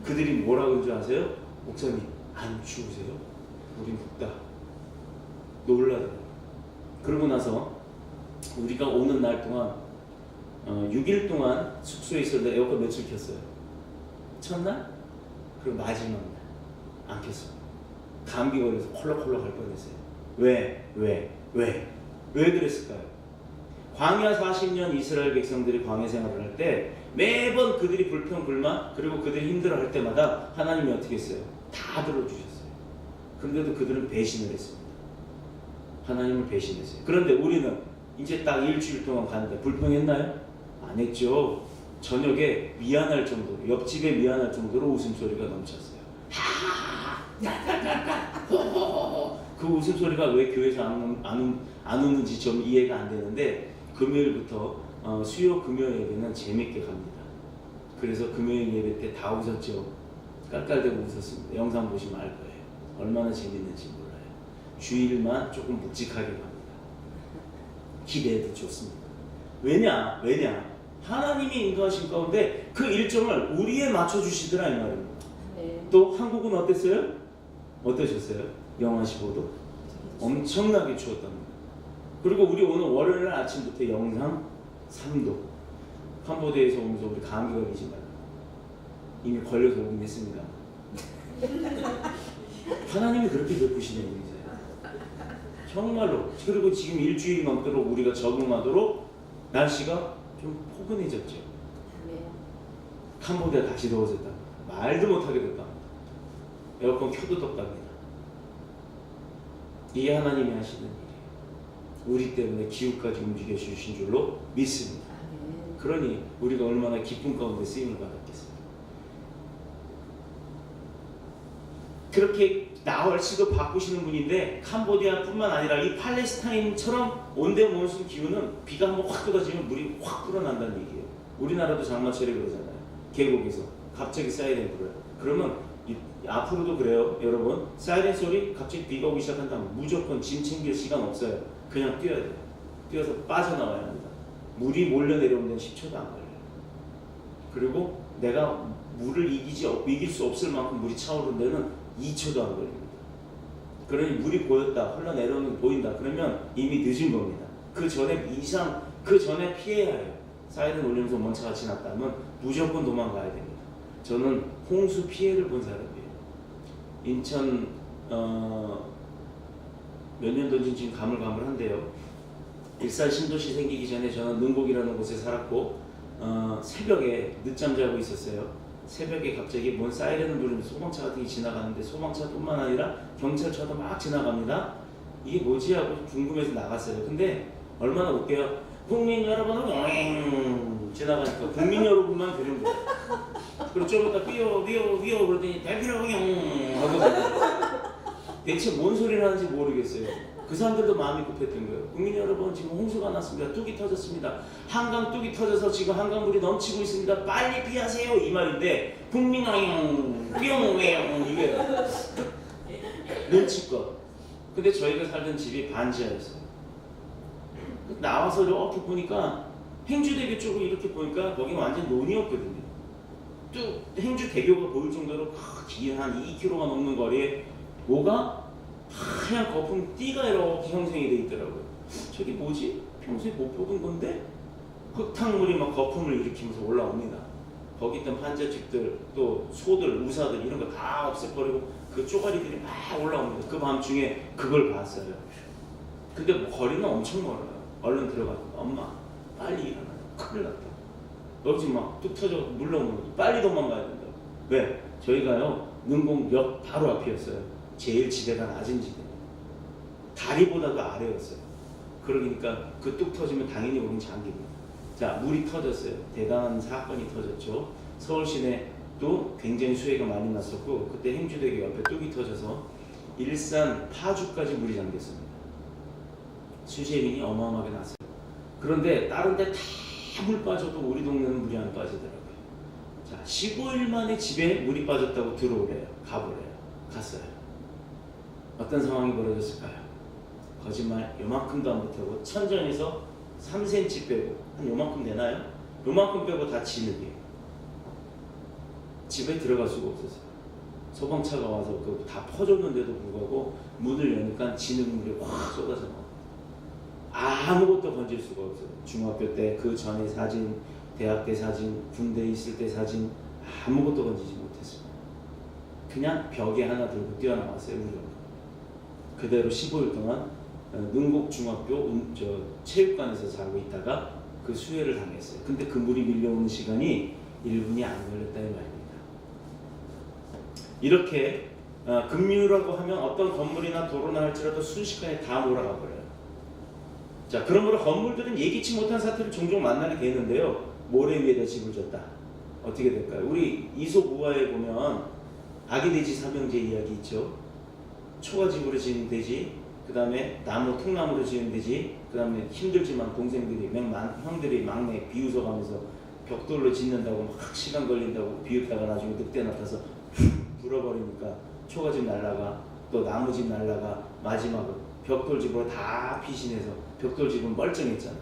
A: 그들이 뭐라고 하는 줄 아세요? 목사님 안 추우세요? 우린 덥다. 놀라더라고요. 그러고 나서 우리가 오는 날 동안 6일 동안 숙소에 있었는데 에어컨 며칠 켰어요? 첫날? 그리고 마지막 날 안 켰어요. 감기 걸려서 콜록콜록 할 뻔했어요. 왜 그랬을까요? 광야 40년 이스라엘 백성들이 광야 생활을 할 때 매번 그들이 불평 불만 그리고 그들이 힘들어할 때마다 하나님이 어떻게 했어요? 다 들어주셨어요. 그런데도 그들은 배신을 했습니다. 하나님을 배신했어요. 그런데 우리는 이제 딱 일주일 동안 가는데 불평했나요? 안 했죠. 저녁에 미안할 정도로, 옆집에 미안할 정도로 웃음소리가 넘쳤어요. 그 웃음소리가 왜 교회에서 안 우는지 좀 이해가 안 되는데 금요일부터 수요 금요 예배는 재밌게 갑니다. 그래서 금요일 예배 때 다 웃었죠. 깔깔대고 웃었습니다. 영상 보시면 알 거예요. 얼마나 재밌는지 몰라요. 주일만 조금 묵직하게 갑니다. 기대해도 좋습니다. 왜냐? 하나님이 인도하신 가운데 그 일정을 우리에 맞춰주시더라 이 말입니다.
B: 네.
A: 또 한국은 어땠어요? 어떠셨어요? 영하 15도? 엄청나게 추웠답니다. 그리고 우리 오늘 월요일 날 아침부터 영상 3도. 캄보디아에서 오면서 우리 감기 걸리지 말고 이미 걸려서 오긴 했습니다. 하나님이 그렇게 베푸시는 분이세요. 정말로. 그리고 지금 일주일 넘도록 우리가 적응하도록 날씨가 좀 포근해졌죠.
B: 네.
A: 캄보디아 다시 더워졌다. 말도 못하게 됐다. 에어컨 켜도 덥답니다. 이게 하나님이 하시는 일이에요. 우리 때문에 기후까지 움직여 주신 줄로 믿습니다. 그러니 우리가 얼마나 기쁨 가운데 쓰임을 받았겠어요. 그렇게 날씨도 바꾸시는 분인데 캄보디아뿐만 아니라 이 팔레스타인처럼 온데몬순 기후는 비가 한번 확 쏟아지면 물이 확 불어난다는 얘기예요. 우리나라도 장마철에 그러잖아요. 계곡에서 갑자기 사이렌 불어요. 그러면 앞으로도 그래요. 여러분 사이렌 소리 갑자기 비가 오기 시작한다면 무조건 짐 챙길 시간 없어요. 그냥 뛰어야 돼요. 뛰어서 빠져나와야 합니다. 물이 몰려 내려오는 데는 10초도 안 걸려요. 그리고 내가 물을 이길 수 없을 만큼 물이 차오르는 데는 2초도 안 걸립니다. 그러니 물이 보였다, 흘러내려오는 게 보인다. 그러면 이미 늦은 겁니다. 그 전에 피해야 해요. 사이렌 울리면서 먼차가 지났다면 무조건 도망가야 됩니다. 저는 홍수 피해를 본 사람이에요. 인천 몇 년도인지 지금 가물가물한데요. 일산 신도시 생기기 전에 저는 능곡이라는 곳에 살았고 새벽에 늦잠 자고 있었어요. 새벽에 갑자기 뭔 사이렌을 부르면서 소방차 같은 게 지나가는데 소방차뿐만 아니라 경찰차도 막 지나갑니다. 이게 뭐지 하고 궁금해서 나갔어요. 근데 얼마나 웃겨요. 국민 여러분은 지나가니까 국민 여러분만 들은 거예요. 그리고 좀 이따 삐어 그러더니 대피로 하고 대체 뭔 소리를 하는지 모르겠어요. 그 사람들도 마음이 급했던 거예요. 국민 여러분 지금 홍수가 났습니다. 뚝이 터졌습니다. 한강 뚝이 터져서 지금 한강물이 넘치고 있습니다. 빨리 피하세요 이 말인데 국민 뿅 이게 눈치껏. 근데 저희가 살던 집이 반지하였어요. 나와서 이렇게 보니까 행주대교 쪽을 이렇게 보니까 거기는 완전 논이었거든요. 또 행주대교가 보일 정도로 긴 한 2km가 넘는 거리에 뭐가 하얀 거품 띠가 이렇게 형성이 돼 있더라고요. 저게 뭐지? 평소에 못 보던 건데 흙탕물이 막 거품을 일으키면서 올라옵니다. 거기 있던 판자집들 또 소들 우사들 이런 거 다 없애버리고 그 쪼가리들이 막 올라옵니다. 그 밤중에 그걸 봤어요. 근데 뭐 거리는 엄청 멀어요. 얼른 들어가. 엄마 빨리 일어나. 큰일 났다. 여기 지금 막 뚝 터져 물 나오는 거 빨리 도망가야 된다고. 왜? 저희가요 능곡역 바로 앞이었어요. 제일 지대가 낮은 지대. 다리보다도 아래였어요. 그러니까 그 뚝 터지면 당연히 우린 잠깁니다. 자, 물이 터졌어요. 대단한 사건이 터졌죠. 서울 시내도 굉장히 수해가 많이 났었고 그때 행주대교 옆에 뚝이 터져서 일산 파주까지 물이 잠겼습니다. 수재민이 어마어마하게 났어요. 그런데 다른 데 다 물 빠져도 우리 동네는 물이 안 빠지더라고요. 자, 15일 만에 집에 물이 빠졌다고 들어오래요. 가보래요. 갔어요. 어떤 상황이 벌어졌을까요? 거짓말 요만큼도 안 못하고 천정에서 3cm 빼고 한 요만큼 되나요? 요만큼 빼고 다 진흙이에요. 집에 들어갈 수가 없었어요. 소방차가 와서 그 다 퍼줬는데도 불구하고 문을 여니까 진흙물이 확 쏟아져 나와요. 아무것도 건질 수가 없어요. 중학교 때 그 전에 사진, 대학 때 사진, 군대 있을 때 사진 아무것도 건지지 못했어요. 그냥 벽에 하나 들고 뛰어나왔어요. 우리가 그대로 15일 동안 능곡중학교 체육관에서 자고 있다가 그 수해를 당했어요. 근데 그 물이 밀려오는 시간이 1분이 안 걸렸다 이 말입니다. 이렇게 급류라고 하면 어떤 건물이나 도로나 할지라도 순식간에 다 몰아가 버려요. 자, 그러므로 건물들은 예기치 못한 사태를 종종 만나게 되는데요. 모래 위에다 집을 졌다. 어떻게 될까요? 우리 이솝우화에 보면 아기 돼지 삼형제 이야기 있죠. 초가집으로 지은 돼지, 그 다음에 나무 통나무로 지은 돼지, 그 다음에 힘들지만 동생들이 형들이 막내 비웃어가면서 벽돌로 짓는다고 막 시간 걸린다고 비웃다가 나중에 늑대 나타서 불어버리니까 초가집 날라가, 또 나무집 날라가, 마지막으로 벽돌집으로 다 피신해서 벽돌집은 멀쩡했잖아요.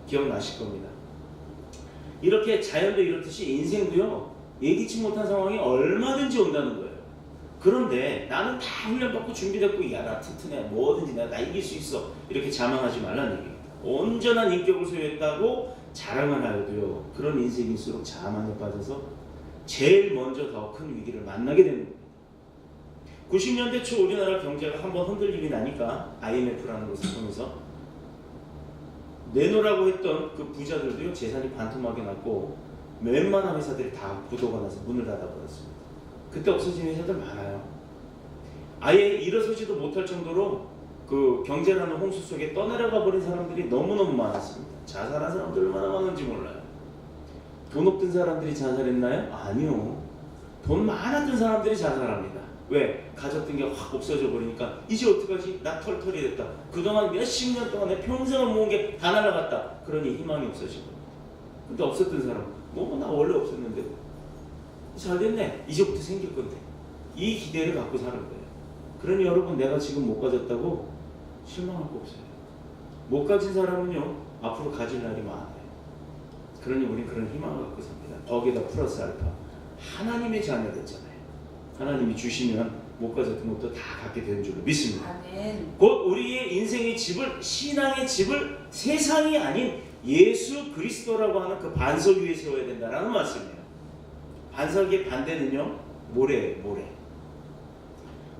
A: 기억나실 겁니다. 이렇게 자연도 이렇듯이 인생도요, 예기치 못한 상황이 얼마든지 온다는 거예요. 그런데 나는 다 훈련받고 준비됐고, 야, 나 튼튼해, 뭐든지 나 이길 수 있어, 이렇게 자망하지 말라는 얘기입니다. 온전한 인격을 소유했다고 자랑을 하여도요, 그런 인생일수록 자만에 빠져서 제일 먼저 더 큰 위기를 만나게 되는 겁니다. 90년대 초 우리나라 경제가 한번 흔들림이 나니까 IMF라는 것을 통해서 내놓으라고 했던 그 부자들도요, 재산이 반토막이 났고 웬만한 회사들이 다 부도가 나서 문을 닫아버렸습니다. 그때 없어진 회사들 많아요. 아예 일어서지도 못할 정도로 그 경제라는 홍수 속에 떠내려가 버린 사람들이 너무너무 많았습니다. 자살한 사람들 얼마나 많은지 몰라요. 돈 없던 사람들이 자살했나요? 아니요. 돈 많았던 사람들이 자살합니다. 왜? 가졌던 게 확 없어져 버리니까 이제 어떡하지? 나 털털이 됐다. 그동안 몇십 년 동안 내 평생을 모은 게 다 날아갔다. 그러니 희망이 없어지고. 근데 없었던 사람, 나 원래 없었는데 잘 됐네. 이제부터 생길 건데. 이 기대를 갖고 사는 거예요. 그러니 여러분, 내가 지금 못 가졌다고 실망할 거 없어요. 못 가진 사람은요, 앞으로 가질 날이 많아요. 그러니 우리 그런 희망을 갖고 삽니다. 거기에다 플러스 알파, 하나님의 자녀됐잖아요. 하나님이 주시면 못 가졌던 것도 다 갖게 되는 줄로 믿습니다.
C: 아멘.
A: 곧 우리의 인생의 집을, 신앙의 집을 세상이 아닌 예수 그리스도라고 하는 그 반석 위에 세워야 된다라는 말씀이에요. 반석의 반대는요, 모래예요. 모래.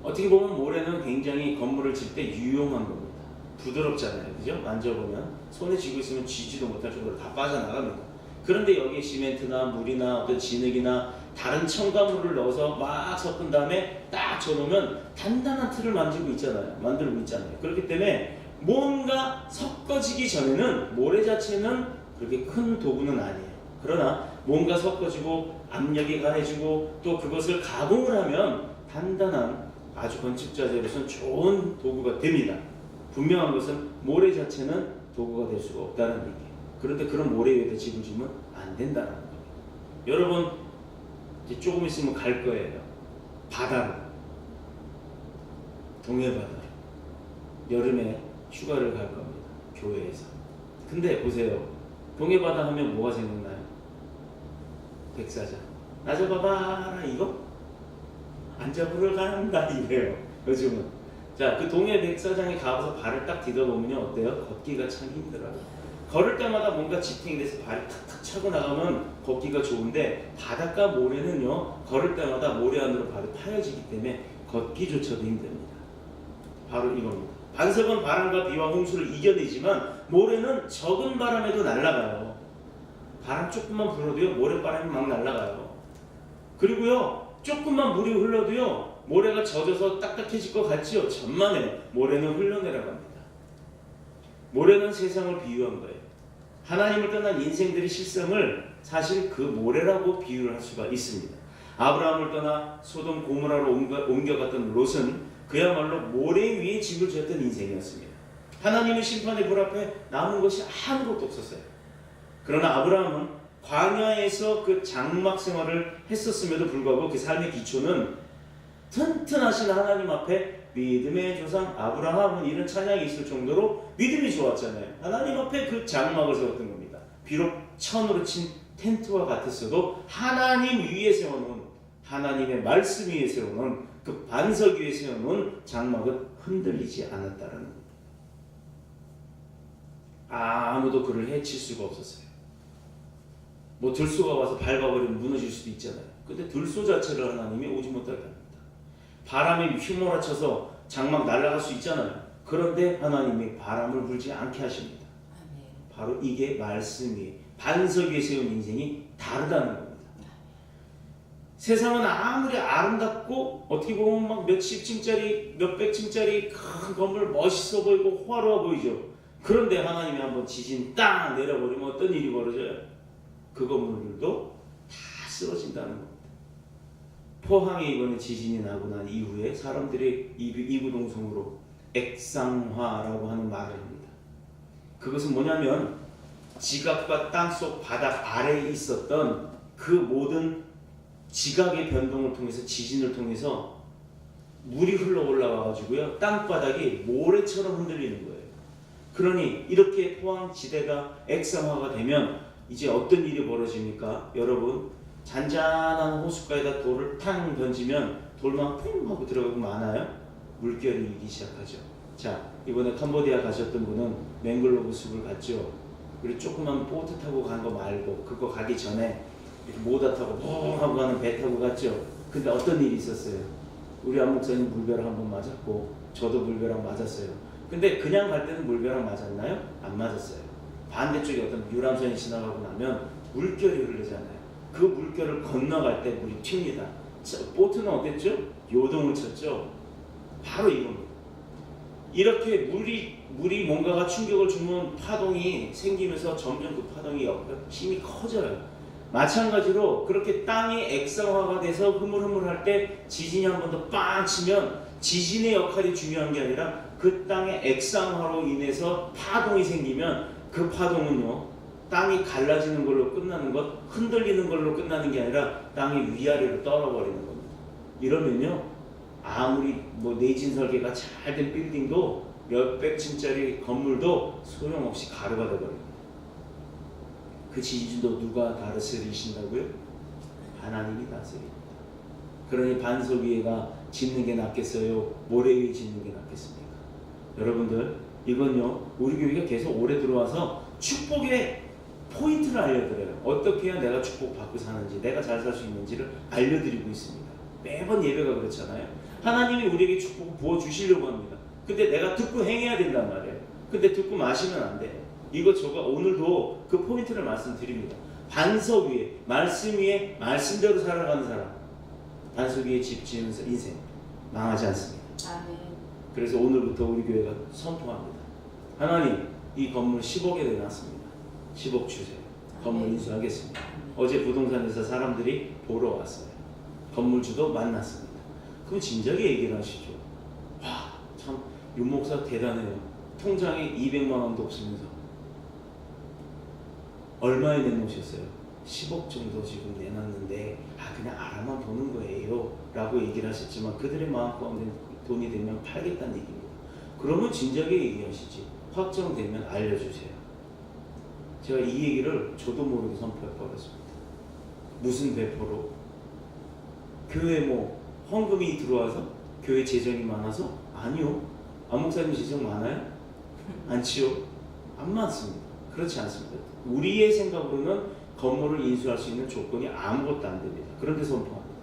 A: 어떻게 보면 모래는 굉장히 건물을 질 때 유용한 겁니다. 부드럽잖아요. 그죠? 만져보면 손에 쥐고 있으면 쥐지도 못할 정도로 다 빠져나갑니다. 그런데 여기에 시멘트나 물이나 어떤 진흙이나 다른 첨가물을 넣어서 막 섞은 다음에 딱 쳐놓으면 단단한 틀을 만들고 있잖아요. 그렇기 때문에 뭔가 섞어지기 전에는 모래 자체는 그렇게 큰 도구는 아니에요. 그러나 뭔가 섞어지고 압력이 가해지고 또 그것을 가공을 하면 단단한, 아주 건축자재로서는 좋은 도구가 됩니다. 분명한 것은 모래 자체는 도구가 될 수가 없다는 얘기예요. 그런데 그런 모래 위에다 집을 지으면 안 된다는 거예요. 여러분, 이제 조금 있으면 갈 거예요. 바다로, 동해바다로 여름에 휴가를 갈 겁니다. 교회에서. 근데 보세요, 동해바다 하면 뭐가 생각나요? 백사장. 나 잡아봐라 이거? 안 잡으러 간다 이래요, 요즘은. 자, 그 동해 백사장에 가서 발을 딱 디뎌보면요, 어때요? 걷기가 참 힘들어요. 걸을 때마다 뭔가 지탱이 돼서 발이 탁탁 차고 나가면 걷기가 좋은데, 바닷가 모래는요, 걸을 때마다 모래 안으로 발이 파여지기 때문에 걷기조차도 힘듭니다. 바로 이겁니다. 반석은 바람과 비와 홍수를 이겨내지만 모래는 적은 바람에도 날아가요. 바람 조금만 불어도요, 모래바람이 막 날아가요. 그리고요, 조금만 물이 흘러도요, 모래가 젖어서 딱딱해질 것 같지요? 천만에요. 모래는 흘러내려갑니다. 모래는 세상을 비유한 거예요. 하나님을 떠난 인생들의 실상을 사실 그 모래라고 비유를 할 수가 있습니다. 아브라함을 떠나 소돔 고모라로 옮겨갔던 롯은 그야말로 모래 위에 집을 지었던 인생이었습니다. 하나님의 심판의 불 앞에 남은 것이 아무것도 없었어요. 그러나 아브라함은 광야에서 그 장막 생활을 했었음에도 불구하고 그 삶의 기초는 튼튼하신 하나님 앞에 믿음의 조상 아브라함은 이런 찬양이 있을 정도로 믿음이 좋았잖아요. 하나님 앞에 그 장막을 세웠던 겁니다. 비록 천으로 친 텐트와 같았어도 하나님 위에 세워놓은, 하나님의 말씀 위에 세워놓은, 그 반석 위에 세워놓은 장막은 흔들리지 않았다라는 겁니다. 아무도 그를 해칠 수가 없었어요. 뭐 들소가 와서 밟아버리면 무너질 수도 있잖아요. 근데 들소 자체를 하나님이 오지 못하게 합니다. 바람이 휘몰아쳐서 장막 날아갈 수 있잖아요. 그런데 하나님이 바람을 불지 않게 하십니다. 바로 이게 말씀이 반석 위에 세운 인생이 다르다는 겁니다. 세상은 아무리 아름답고 어떻게 보면 막 몇십 층짜리 몇백 층짜리 큰 건물 멋있어 보이고 화려해 보이죠. 그런데 하나님이 한번 지진 딱 내려버리면 어떤 일이 벌어져요? 그 건물들도 다 쓰러진다는 겁니다. 포항에 이번에 지진이 나고 난 이후에 사람들이 이구동성으로 액상화라고 하는 말을 합니다. 그것은 뭐냐면 지각과 땅속 바닥 아래에 있었던 그 모든 지각의 변동을 통해서, 지진을 통해서 물이 흘러 올라와 가지고요, 땅바닥이 모래처럼 흔들리는 거예요. 그러니 이렇게 포항 지대가 액상화가 되면 이제 어떤 일이 벌어집니까? 여러분, 잔잔한 호숫가에다 돌을 탕 던지면 돌만 퐁 하고 들어가고 많아요? 물결이 일기 시작하죠. 자, 이번에 캄보디아 가셨던 분은 맹글로브 숲을 갔죠. 그리고 조그만 보트 타고 간 거 말고, 그거 가기 전에 이렇게 모다 타고 퐁 하고 가는 배 타고 갔죠. 근데 어떤 일이 있었어요? 우리 안 목사님 물벼락 한번 맞았고 저도 물벼락 맞았어요. 근데 그냥 갈 때는 물벼락 맞았나요? 안 맞았어요. 반대쪽에 어떤 유람선이 지나가고 나면 물결이 흐르잖아요. 그 물결을 건너갈 때 물이 튑니다. 보트는 어땠죠? 요동을 쳤죠. 바로 이겁니다. 이렇게 물이 뭔가가 충격을 주면 파동이 생기면서 점점 그 파동이 힘이 커져요. 마찬가지로 그렇게 땅이 액상화가 돼서 흐물흐물할 때 지진이 한 번 더 빵 치면 지진의 역할이 중요한 게 아니라 그 땅의 액상화로 인해서 파동이 생기면 그 파동은요, 땅이 갈라지는 걸로 끝나는 것, 흔들리는 걸로 끝나는 게 아니라 땅이 위아래로 떨어버리는 겁니다. 이러면요, 아무리 뭐 내진 설계가 잘 된 빌딩도 몇백 층짜리 건물도 소용없이 가루가 되버립니다. 그 지진도 누가 다스리신다고요? 하나님이 다스립니다. 그러니 반석 위에가 짓는 게 낫겠어요? 모래 위에 짓는 게 낫겠습니까? 여러분들, 이건요, 우리 교회가 계속 오래 들어와서 축복의 포인트를 알려드려요. 어떻게 해야 내가 축복받고 사는지, 내가 잘 살 수 있는지를 알려드리고 있습니다. 매번 예배가 그렇잖아요. 하나님이 우리에게 축복을 부어주시려고 합니다. 근데 내가 듣고 행해야 된단 말이에요. 근데 듣고 마시면 안 돼. 이거 저거 오늘도 그 포인트를 말씀드립니다. 반석 위에, 말씀 위에, 말씀대로 살아가는 사람, 반석 위에 집 지으는 인생 망하지 않습니다.
B: 아멘.
A: 그래서 오늘부터 우리 교회가 선포합니다. 하나님, 이 건물 10억에 내놨습니다. 10억 주세요. 건물 인수하겠습니다. 어제 부동산에서 사람들이 보러 왔어요. 건물주도 만났습니다. 그럼 진작에 얘기를 하시죠. 와, 참 윤 목사 대단해요. 통장에 200만 원도 없으면서 얼마에 내놓으셨어요? 10억 정도 지금 내놨는데 그냥 알아만 보는 거예요 라고 얘기를 하셨지만 그들의 마음 가운데 돈이 되면 팔겠다는 얘기입니다. 그러면 진작에 얘기하시지. 확정되면 알려주세요. 제가 이 얘기를 저도 모르게 선포해버렸습니다. 무슨 배포로? 교회 뭐 헌금이 들어와서? 교회 재정이 많아서? 아니요. 안 목사님 재정 많아요? 않지요? 안 많습니다. 그렇지 않습니다. 우리의 생각으로는 건물을 인수할 수 있는 조건이 아무것도 안 됩니다. 그런데 선포합니다.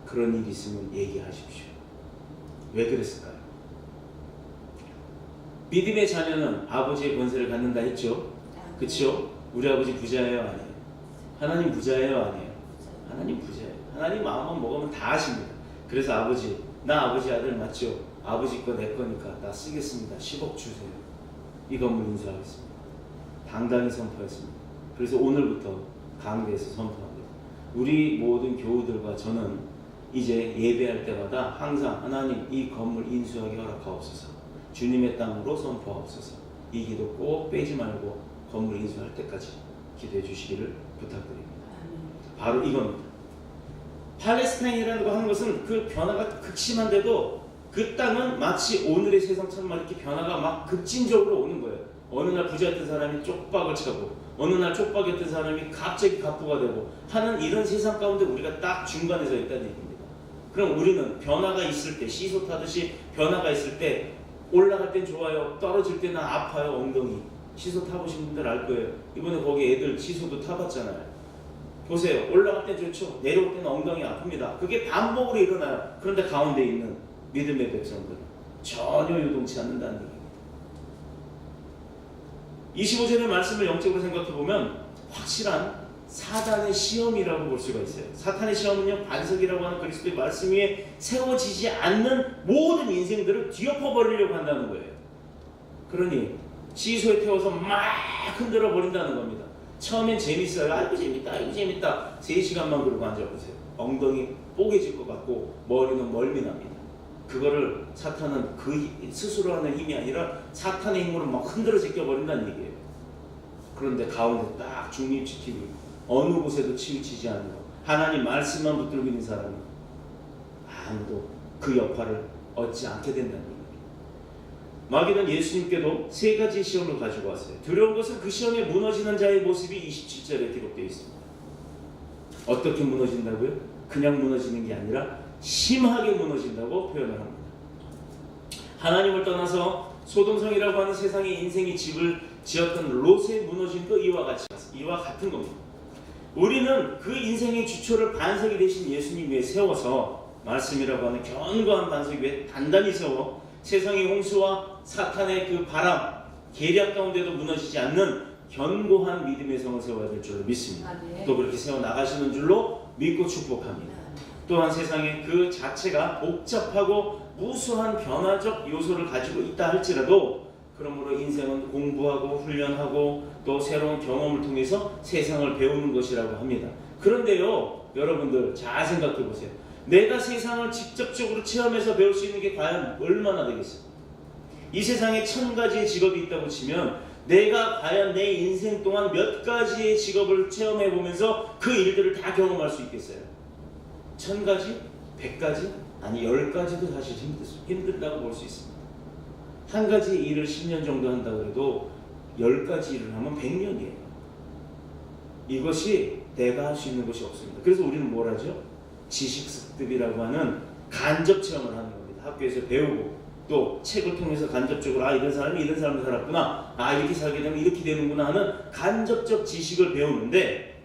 A: 그런 일이 있으면 얘기하십시오. 왜 그랬을까요? 믿음의 자녀는 아버지의 권세를 갖는다 했죠? 그렇죠? 우리 아버지 부자예요? 아니에요? 하나님 부자예요? 아니에요? 하나님 부자예요. 하나님 마음만 먹으면 다 하십니다. 그래서 아버지, 나 아버지 아들 맞죠? 아버지 거 내 거니까 나 쓰겠습니다. 10억 주세요. 이 건물 인수하겠습니다. 당당히 선포했습니다. 그래서 오늘부터 강대에서 선포합니다. 우리 모든 교우들과 저는 이제 예배할 때마다 항상 하나님 이 건물 인수하게 허락하옵소서. 주님의 땅으로 선포하옵소서. 이 기도 꼭 빼지 말고 건물 인수할 때까지 기도해 주시기를 부탁드립니다. 바로 이겁니다. 팔레스타인이라는 거 하는 것은 그 변화가 극심한데도 그 땅은 마치 오늘의 세상처럼 이렇게 변화가 막 급진적으로 오는 거예요. 어느 날 부자였던 사람이 쪽박을 차고 어느 날 쪽박이었던 사람이 갑자기 갑부가 되고 하는 이런 세상 가운데 우리가 딱 중간에 서 있다는 얘기입니다. 그럼 우리는 변화가 있을 때 시소 타듯이 변화가 있을 때 올라갈 땐 좋아요. 떨어질 때는 아파요. 엉덩이. 시소 타보신 분들 알 거예요. 이번에 거기 애들 시소도 타봤잖아요. 보세요. 올라갈 때 좋죠. 내려올 때는 엉덩이 아픕니다. 그게 반복으로 일어나요. 그런데 가운데 있는 믿음의 백성들은 전혀 요동치 않는다는 얘기입니다. 25절의 말씀을 영적으로 생각해보면 확실한 사단의 시험이라고 볼 수가 있어요. 사탄의 시험은요, 반석이라고 하는 그리스도의 말씀 위에 세워지지 않는 모든 인생들을 뒤엎어버리려고 한다는 거예요. 그러니 시소에 태워서 막 흔들어 버린다는 겁니다. 처음엔 재밌어요. 아이고 재밌다, 아이고 재밌다. 3시간만 그러고 앉아보세요. 엉덩이 뽀개질 것 같고 머리는 멀미납니다. 그거를 사탄은 그 스스로 하는 힘이 아니라 사탄의 힘으로 막 흔들어 제껴버린다는 얘기예요. 그런데 가운데 딱 중립지키고 어느 곳에도 치우치지 않는 것, 하나님 말씀만 붙들고 있는 사람은 아무도 그 여파를 얻지 않게 된다는 얘기예요. 마귀는 예수님께도 3가지 시험을 가지고 왔어요. 두려운 것은 그 시험에 무너지는 자의 모습이 27절에 기록되어 있습니다. 어떻게 무너진다고요? 그냥 무너지는 게 아니라 심하게 무너진다고 표현을 합니다. 하나님을 떠나서 소돔성이라고 하는 세상의 인생의 집을 지었던 롯의 무너짐도 이와 같은 겁니다. 우리는 그 인생의 주초를 반석이 되신 예수님 위에 세워서 말씀이라고 하는 견고한 반석 위에 단단히 세워 세상의 홍수와 사탄의 그 바람, 계략 가운데도 무너지지 않는 견고한 믿음의 성을 세워야 될 줄로 믿습니다. 또 그렇게 세워나가시는 줄로 믿고 축복합니다. 또한 세상의 그 자체가 복잡하고 무수한 변화적 요소를 가지고 있다 할지라도 그러므로 인생은 공부하고 훈련하고 또 새로운 경험을 통해서 세상을 배우는 것이라고 합니다. 그런데요, 여러분들 잘 생각해 보세요. 내가 세상을 직접적으로 체험해서 배울 수 있는 게 과연 얼마나 되겠어요? 이 세상에 1000가지의 직업이 있다고 치면 내가 과연 내 인생 동안 몇 가지의 직업을 체험해 보면서 그 일들을 다 경험할 수 있겠어요? 1000가지? 100가지? 아니 10가지도 사실 힘들다고 볼 수 있습니다. 한 가지 일을 10년 정도 한다고 해도 10가지 일을 하면 100년이에요. 이것이 내가 할 수 있는 것이 없습니다. 그래서 우리는 뭘 하죠? 지식습득이라고 하는 간접 체험을 하는 겁니다. 학교에서 배우고 또 책을 통해서 간접적으로 이런 사람이 이런 삶을 살았구나, 이렇게 살게 되면 이렇게 되는구나 하는 간접적 지식을 배우는데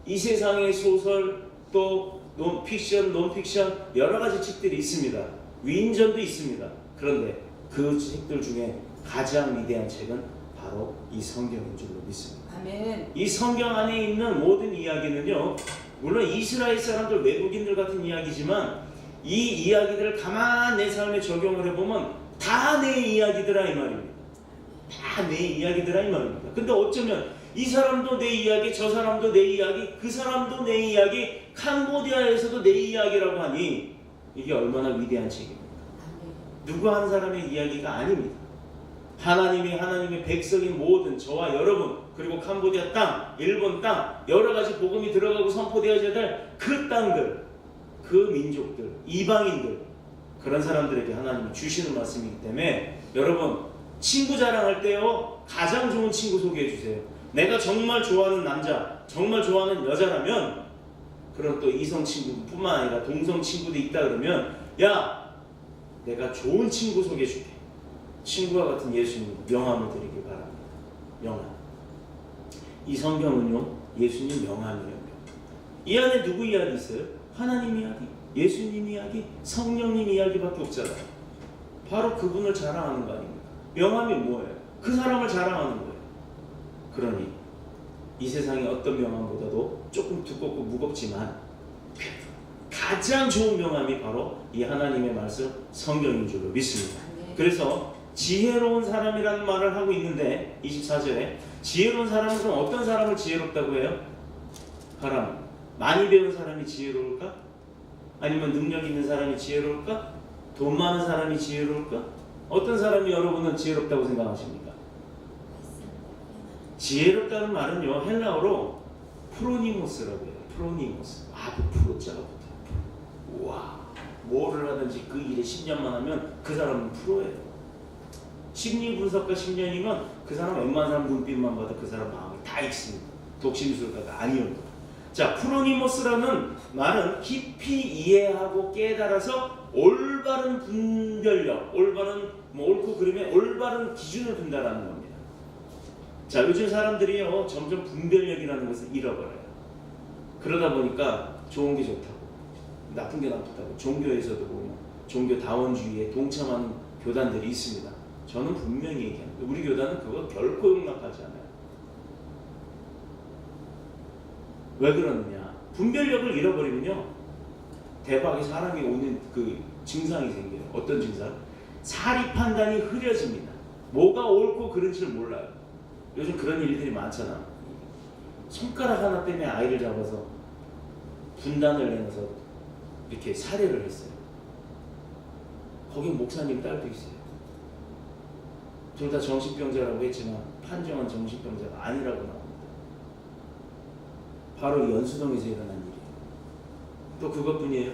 A: 이 세상의 소설 또 픽션, 논픽션 여러 가지 책들이 있습니다. 위인전도 있습니다. 그런데 그 책들 중에 가장 위대한 책은 바로 이 성경인 줄로 믿습니다.
C: 아멘.
A: 이 성경 안에 있는 모든 이야기는요, 물론 이스라엘 사람들, 외국인들 같은 이야기지만 이 이야기들을 가만 내 삶에 적용을 해보면 다 내 이야기더라 이 말입니다. 다 내 이야기더라 이 말입니다. 근데 어쩌면 이 사람도 내 이야기, 저 사람도 내 이야기, 그 사람도 내 이야기, 캄보디아에서도 내 이야기라고 하니 이게 얼마나 위대한 책입니까? 누구 한 사람의 이야기가 아닙니다. 하나님의 백성인 모든 저와 여러분, 그리고 캄보디아 땅, 일본 땅, 여러 가지 복음이 들어가고 선포되어져야 될 그 땅들, 그 민족들, 이방인들, 그런 사람들에게 하나님이 주시는 말씀이기 때문에 여러분, 친구 자랑할 때요, 가장 좋은 친구 소개해 주세요. 내가 정말 좋아하는 남자, 정말 좋아하는 여자라면, 그런 또 이성 친구뿐만 아니라 동성 친구도 있다 그러면, 야, 내가 좋은 친구 소개해 줄게. 친구와 같은 예수님 명함을 드리기 바랍니다. 명함. 이 성경은요, 예수님 명함이에요. 이 안에 누구 이야기 있어요? 하나님 이야기, 예수님 이야기, 성령님 이야기밖에 없잖아요. 바로 그분을 자랑하는 거 아닙니까? 명함이 뭐예요? 그 사람을 자랑하는 거예요. 그러니 이 세상의 어떤 명함보다도 조금 두껍고 무겁지만 가장 좋은 명함이 바로 이 하나님의 말씀 성경인 줄로 믿습니다. 그래서 지혜로운 사람이라는 말을 하고 있는데 24절에 지혜로운 사람은 그럼 어떤 사람을 지혜롭다고 해요? 바람, 많이 배운 사람이 지혜로울까? 아니면 능력 있는 사람이 지혜로울까? 돈 많은 사람이 지혜로울까? 어떤 사람이 여러분은 지혜롭다고 생각하십니까? 지혜롭다는 말은요, 헬라어로 프로니모스라고 해요. 프로니모스. 그 프로자가 붙어요. 뭐를 하든지 그 일에 10년만 하면 그 사람은 프로예요. 심리 분석가 10년이면 그 사람 웬만한 사람 눈빛만 봐도 그 사람 마음이 다 읽습니다. 독심술가가 아니어도. 자, 프로니모스라는 말은 깊이 이해하고 깨달아서 올바른 분별력, 올바른 옳고 그름의 올바른 기준을 둔다라는 겁니다. 자, 요즘 사람들이요 점점 분별력이라는 것을 잃어버려요. 그러다 보니까 좋은 게 좋다고, 나쁜 게 나쁘다고, 종교에서도 보면 종교다원주의에 동참하는 교단들이 있습니다. 저는 분명히 얘기합니다. 우리 교단은 그거 결코 용납하지 않아요. 왜 그러느냐? 분별력을 잃어버리면요 대박이 사람이 오는 그 증상이 생겨요. 어떤 증상? 사리 판단이 흐려집니다. 뭐가 옳고 그른지를 몰라요. 요즘 그런 일들이 많잖아. 손가락 하나 때문에 아이를 잡아서 분단을 내놔서 이렇게 살해를 했어요. 거기 목사님 딸도 있어요. 둘 다 정신병자라고 했지만 판정은 정신병자가 아니라고 나옵니다. 바로 연수동에서 일어난 일이에요. 또 그것뿐이에요.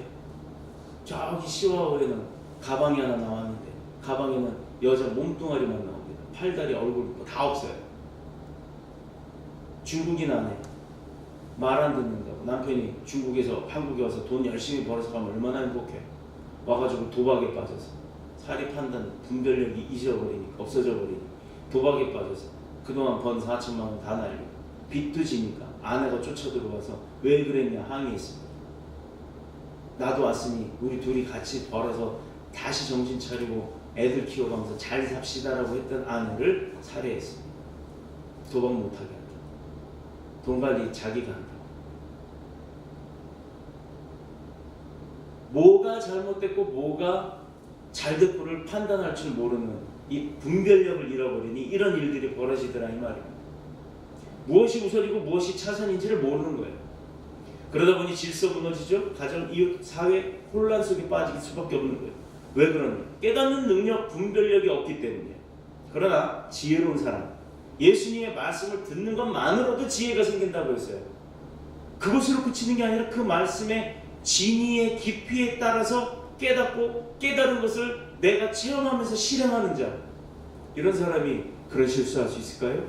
A: 저기 시와호에는 가방이 하나 나왔는데 가방에는 여자 몸뚱아리만 나옵니다. 팔다리, 얼굴 다 없어요. 중국인 아내 말 안 듣는다고 남편이 중국에서 한국에 와서 돈 열심히 벌어서 가면 얼마나 행복해. 와가지고 도박에 빠져서 사리 판단, 분별력이 잊어버리니까, 없어져 버리니까 도박에 빠져서 그동안 번 4천만 원 다 날리고 빚도 지니까 아내가 쫓아 들어와서 왜 그랬냐 항의했습니다. 나도 왔으니 우리 둘이 같이 벌어서 다시 정신 차리고 애들 키워가면서 잘 삽시다라고 했던 아내를 살해했습니다. 도박 못하게 한다. 돈 관리 자기가 한다. 뭐가 잘못됐고 뭐가 잘됐고를 판단할 줄 모르는 이 분별력을 잃어버리니 이런 일들이 벌어지더라 이 말입니다. 무엇이 우선이고 무엇이 차선인지를 모르는 거예요. 그러다 보니 질서 무너지죠. 가정, 이웃, 사회 혼란 속에 빠질 수밖에 없는 거예요. 왜 그러냐? 깨닫는 능력, 분별력이 없기 때문이에요. 그러나 지혜로운 사람, 예수님의 말씀을 듣는 것만으로도 지혜가 생긴다고 했어요. 그것으로 그치는 게 아니라 그 말씀의 진의의 깊이에 따라서 깨닫고 깨달은 것을 내가 체험하면서 실행하는 자, 이런 사람이 그런 실수할 수 있을까요?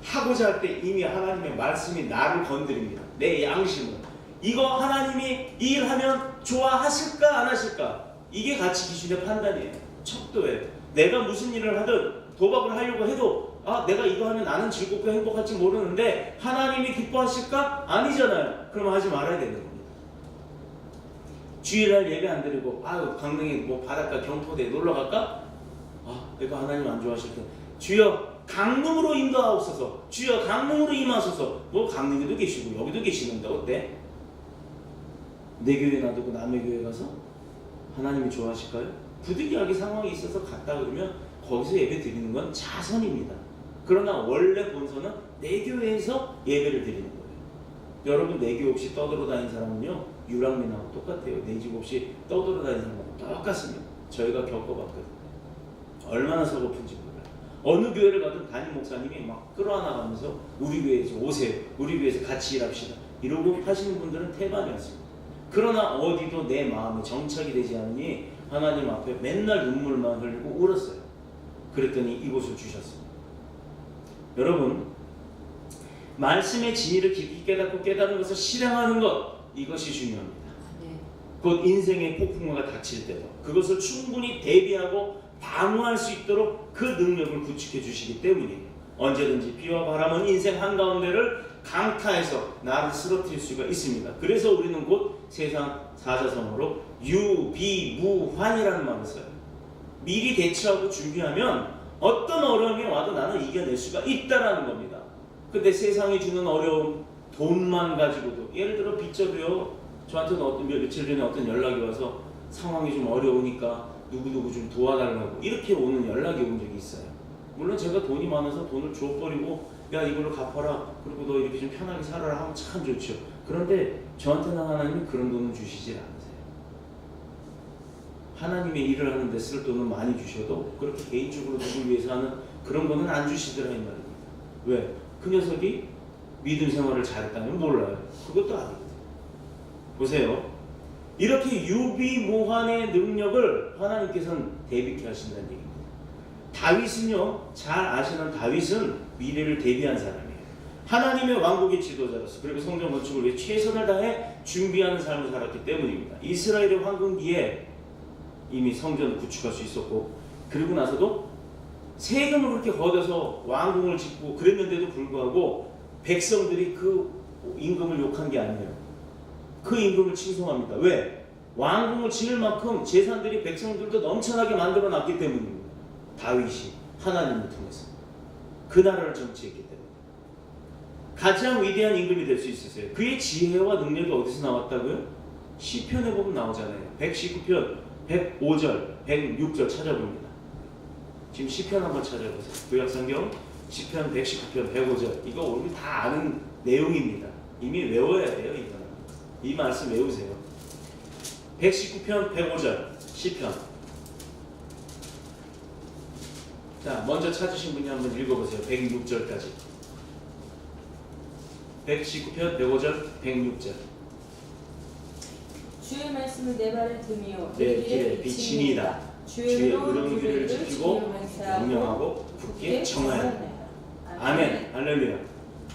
A: 하고자 할 때 이미 하나님의 말씀이 나를 건드립니다. 내 양심을. 이거 하나님이 이 일하면 좋아하실까 안 하실까? 이게 가치 기준의 판단이에요. 척도예요. 내가 무슨 일을 하든 도박을 하려고 해도 내가 이거 하면 나는 즐겁고 행복할지 모르는데 하나님이 기뻐하실까? 아니잖아요. 그럼 하지 말아야 되는 겁니다. 주일날 예배 안 드리고 강릉에 뭐 바닷가 경포대에 놀러 갈까? 이거 하나님 안 좋아하실 때 주여 강릉으로 인도하옵소서. 주여 강릉으로 임하소서. 뭐 강릉에도 계시고 여기도 계시는데 어때? 내 교회 놔두고 남의 교회 가서 하나님이 좋아하실까요? 부득이하게 상황이 있어서 갔다 그러면 거기서 예배 드리는 건 자선입니다. 그러나 원래 본선은 내 교회에서 예배를 드리는 거예요. 여러분 내 교회 없이 떠돌아다니는 사람은요 유랑민하고 똑같아요. 내 집 없이 떠돌아다니는 사람하고 똑같습니다. 저희가 겪어봤거든요. 얼마나 서글픈지 몰라요. 어느 교회를 가든 담임 목사님이 막 끌어안아가면서 우리 교회에서 오세요. 우리 교회에서 같이 일합시다. 이러고 하시는 분들은 태반이었습니다. 그러나 어디도 내 마음에 정착이 되지 않으니 하나님 앞에 맨날 눈물만 흘리고 울었어요. 그랬더니 이곳을 주셨습니다. 여러분, 말씀의 진리를 깊이 깨닫고 깨달은 것을 실행하는 것, 이것이 중요합니다. 곧 인생의 폭풍우가 닥칠 때도 그것을 충분히 대비하고 방어할 수 있도록 그 능력을 구축해 주시기 때문이에요. 언제든지 비와 바람은 인생 한가운데를 강타해서 나를 쓰러뜨릴 수가 있습니다. 그래서 우리는 곧 세상 사자성어로 유비무환이라는 말을 써요. 미리 대처하고 준비하면 어떤 어려움이 와도 나는 이겨낼 수가 있다라는 겁니다. 근데 세상이 주는 어려움, 돈만 가지고도, 예를 들어 빚져도요, 저한테는 며칠 전에 어떤 연락이 와서 상황이 좀 어려우니까 누구누구 좀 도와달라고 이렇게 오는 연락이 온 적이 있어요. 물론 제가 돈이 많아서 돈을 줘버리고 야 이걸로 갚아라, 그리고 너 이렇게 좀 편하게 살아라 하면 참 좋죠. 그런데 저한테는 하나님이 그런 돈을 주시질 않으세요. 하나님의 일을 하는데 쓸 돈은 많이 주셔도 그렇게 개인적으로 누굴 위해서 하는 그런 거는 안 주시더라 이 말입니다. 왜? 그 녀석이 믿음 생활을 잘했다면 몰라요. 그것도 아니거든요. 보세요. 이렇게 유비무환의 능력을 하나님께서는 대비케 하신다는 얘기입니다. 다윗은요, 잘 아시는 다윗은 미래를 대비한 사람이에요. 하나님의 왕국의 지도자로서, 그리고 성전 건축을 위해 최선을 다해 준비하는 삶을 살았기 때문입니다. 이스라엘의 황금기에 이미 성전을 구축할 수 있었고, 그리고 나서도 세금을 그렇게 걷어서 왕궁을 짓고 그랬는데도 불구하고 백성들이 그 임금을 욕한 게 아니에요. 그 임금을 칭송합니다. 왜? 왕궁을 지을 만큼 재산들이 백성들도 넘쳐나게 만들어 놨기 때문입니다. 다윗이 하나님을 통해서 그 나라를 정치했기 때문에 가장 위대한 임금이 될 수 있었어요. 그의 지혜와 능력이 어디서 나왔다고요? 시편에 보면 나오잖아요. 119편 105절 106절 찾아봅니다. 지금 시편 한번 찾아보세요. 구약성경 시편 119편 105절. 이거 우리 다 아는 내용입니다. 이미 외워야 돼요. 이거는. 이 말씀 외우세요. 119편 105절 시편. 자, 먼저 찾으신 분이 한번 읽어보세요. 106절까지. 119편 105절 106절.
C: 주의 말씀은 내 발을 등이요
A: 내 길에 비치니이다. 주의 의로운 길을 지키고 명령하고 굳게 정하였다. 아멘. 할렐루야.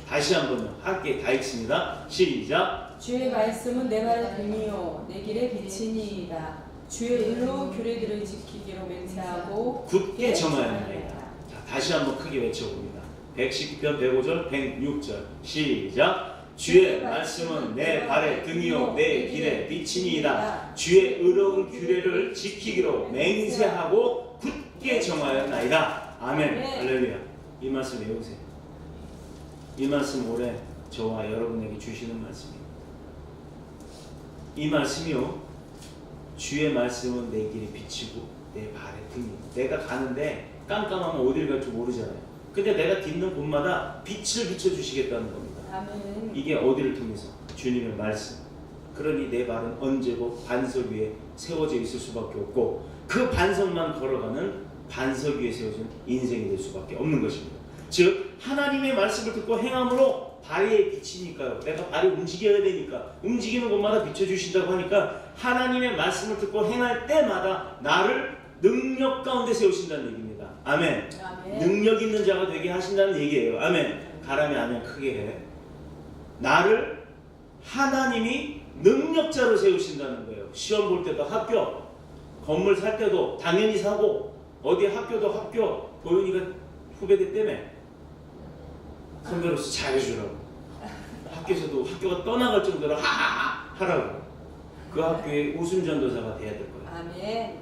A: 다시 한번요. 함께 다 읽습니다. 시작.
C: 주의 말씀은 내 발을 등이요 내 길에 비치니이다. 주의 의로운 규례들을 지키기로 맹세하고
A: 굳게 정하였나이다. 자, 다시 한번 크게 외쳐봅니다. 119편 105절 106절 시작. 주의 말씀은 내 발의 등이요 내 길에 비치니이다. 주의 의로운 규례를 지키기로 맹세하고 굳게 정하였나이다. 아멘. 할렐루야. 이 말씀 외우세요. 이 말씀 올해 저와 여러분에게 주시는 말씀입니다. 이 말씀이요, 주의 말씀은 내 길에 비치고 내 발에 등이다. 내가 가는데 깜깜하면 어딜 갈지 모르잖아요. 근데 내가 딛는 곳마다 빛을 비춰주시겠다는 겁니다.
C: 아멘.
A: 이게 어디를 통해서? 주님의 말씀. 그러니 내 발은 언제고 반석 위에 세워져 있을 수밖에 없고, 그 반석만 걸어가는 반석 위에 세워진 인생이 될 수밖에 없는 것입니다. 즉 하나님의 말씀을 듣고 행함으로 발에 비치니까요. 내가 발이 움직여야 되니까 움직이는 곳마다 비춰주신다고 하니까 하나님의 말씀을 듣고 행할 때마다 나를 능력 가운데 세우신다는 얘기입니다. 아멘.
C: 아멘.
A: 능력 있는 자가 되게 하신다는 얘기예요. 아멘. 가람이 아멘 크게 해. 나를 하나님이 능력자로 세우신다는 거예요. 시험 볼 때도 합격, 건물 살 때도 당연히 사고, 어디 학교도 합격. 도윤이가 후배들 때문에 선배로서 잘해주라고. 학교에서도 학교가 떠나갈 정도로 하하하 하라고. 그 학교의 우승 전도사가 돼야 될 거예요.
C: 아멘.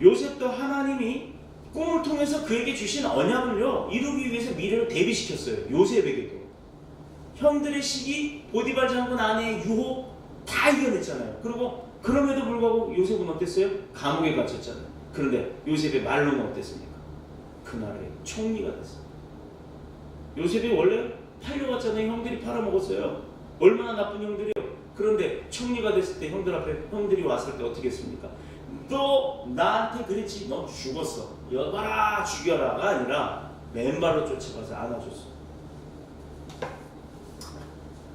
A: 요셉도 하나님이 꿈을 통해서 그에게 주신 언약을요 이루기 위해서 미래를 대비시켰어요. 요셉에게도. 형들의 시기, 보디발 장군 아내의 유혹 다 이겨냈잖아요. 그리고 그럼에도 불구하고 요셉은 어땠어요? 감옥에 갇혔잖아요. 그런데 요셉의 말로는 어땠습니까? 그 나라의 총리가 됐어요. 요셉이 원래 팔려갔잖아요. 형들이 팔아먹었어요. 얼마나 나쁜 형들이요. 그런데 총리가 됐을 때 형들 앞에 형들이 왔을 때 어떻게 했습니까? 너 나한테 그랬지? 너 죽었어. 여봐라 죽여라가 아니라 맨발로 쫓아가서 안아줬어.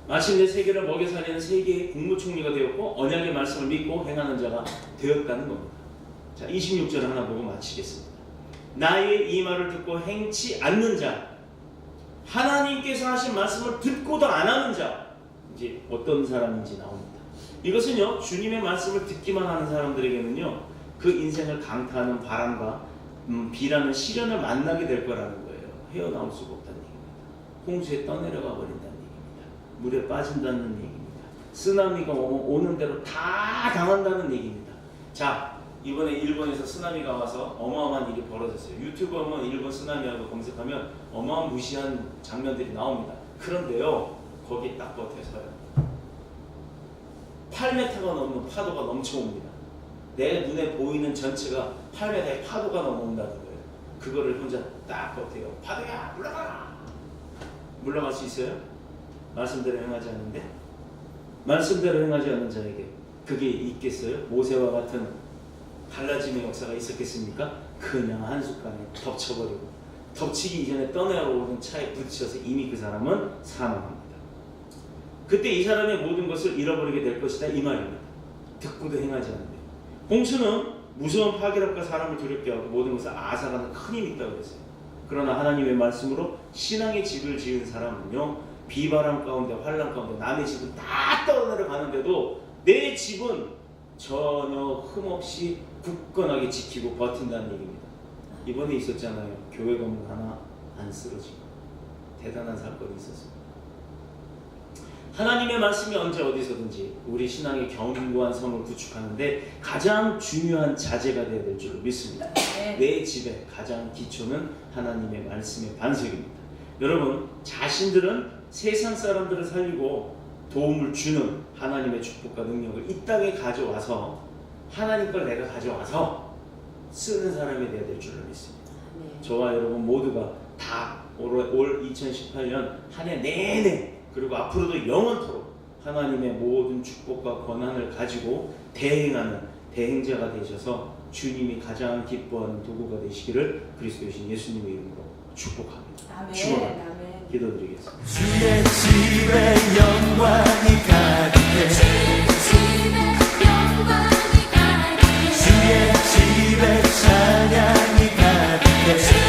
A: 마침내 세계를 먹여 살리는 세계의 국무총리가 되었고 언약의 말씀을 믿고 행하는 자가 되었다는 겁니다. 자, 26절 하나 보고 마치겠습니다. 나의 이 말을 듣고 행치 않는 자, 하나님께서 하신 말씀을 듣고도 안 하는 자, 이제 어떤 사람인지 나옵니다. 이것은요, 주님의 말씀을 듣기만 하는 사람들에게는요, 그 인생을 강타하는 바람과 비라는 시련을 만나게 될 거라는 거예요. 헤어나올 수가 없다는 얘기입니다. 홍수에 떠내려가 버린다는 얘기입니다. 물에 빠진다는 얘기입니다. 쓰나미가 오는 대로 다 당한다는 얘기입니다. 자, 이번에 일본에서 쓰나미가 와서 어마어마한 일이 벌어졌어요. 유튜브 하면 일본 쓰나미하고 검색하면 어마어마한 무시한 장면들이 나옵니다. 그런데요, 거기에 딱 버텨서요. 8m가 넘는 파도가 넘쳐옵니다. 내 눈에 보이는 전체가 8m의 파도가 넘어온다는 거예요. 그거를 혼자 딱 버텨요. 파도야, 물러가라! 물러갈 수 있어요? 말씀대로 행하지 않는데? 말씀대로 행하지 않는 자에게 그게 있겠어요? 모세와 같은 달라짐의 역사가 있었겠습니까? 그냥 한순간에 덮쳐버리고, 덮치기 이전에 떠내려오는 차에 부딪혀서 이미 그 사람은 사망합니다. 그때 이 사람의 모든 것을 잃어버리게 될 것이다 이 말입니다. 듣고도 행하지 않는데 홍수는 무서운 파괴력과 사람을 두렵게 하고 모든 것을 앗아가는 큰 힘이 있다고 그랬어요. 그러나 하나님의 말씀으로 신앙의 집을 지은 사람은요, 비바람 가운데 환난 가운데 남의 집은 다 떠내려 가는데도 내 집은 전혀 흠없이 굳건하게 지키고 버틴다는 얘기입니다. 이번에 있었잖아요. 교회 건물 하나 안 쓰러지고 대단한 사건이 있었어요. 하나님의 말씀이 언제 어디서든지 우리 신앙의 견고한 성을 구축하는데 가장 중요한 자재가 되어야 될 줄로 믿습니다. 내 집의 가장 기초는 하나님의 말씀의 반석입니다. 여러분, 자신들은 세상 사람들을 살리고 도움을 주는 하나님의 축복과 능력을 이 땅에 가져와서 하나님 걸 내가 가져와서 쓰는 사람이 되어야 될 줄로 믿습니다. 저와 여러분 모두가 다 올 2018년 한 해 내내 그리고 앞으로도 영원토록 하나님의 모든 축복과 권한을 가지고 대행하는 대행자가 되셔서 주님이 가장 기뻐하는 도구가 되시기를 그리스도이신 예수님의 이름으로 축복합니다.
C: 아멘.
A: 축원합니다.
C: 아멘.
A: 기도드리겠습니다.
D: 주의 집에 영광이 가득해 주의 집에 찬양이 가득해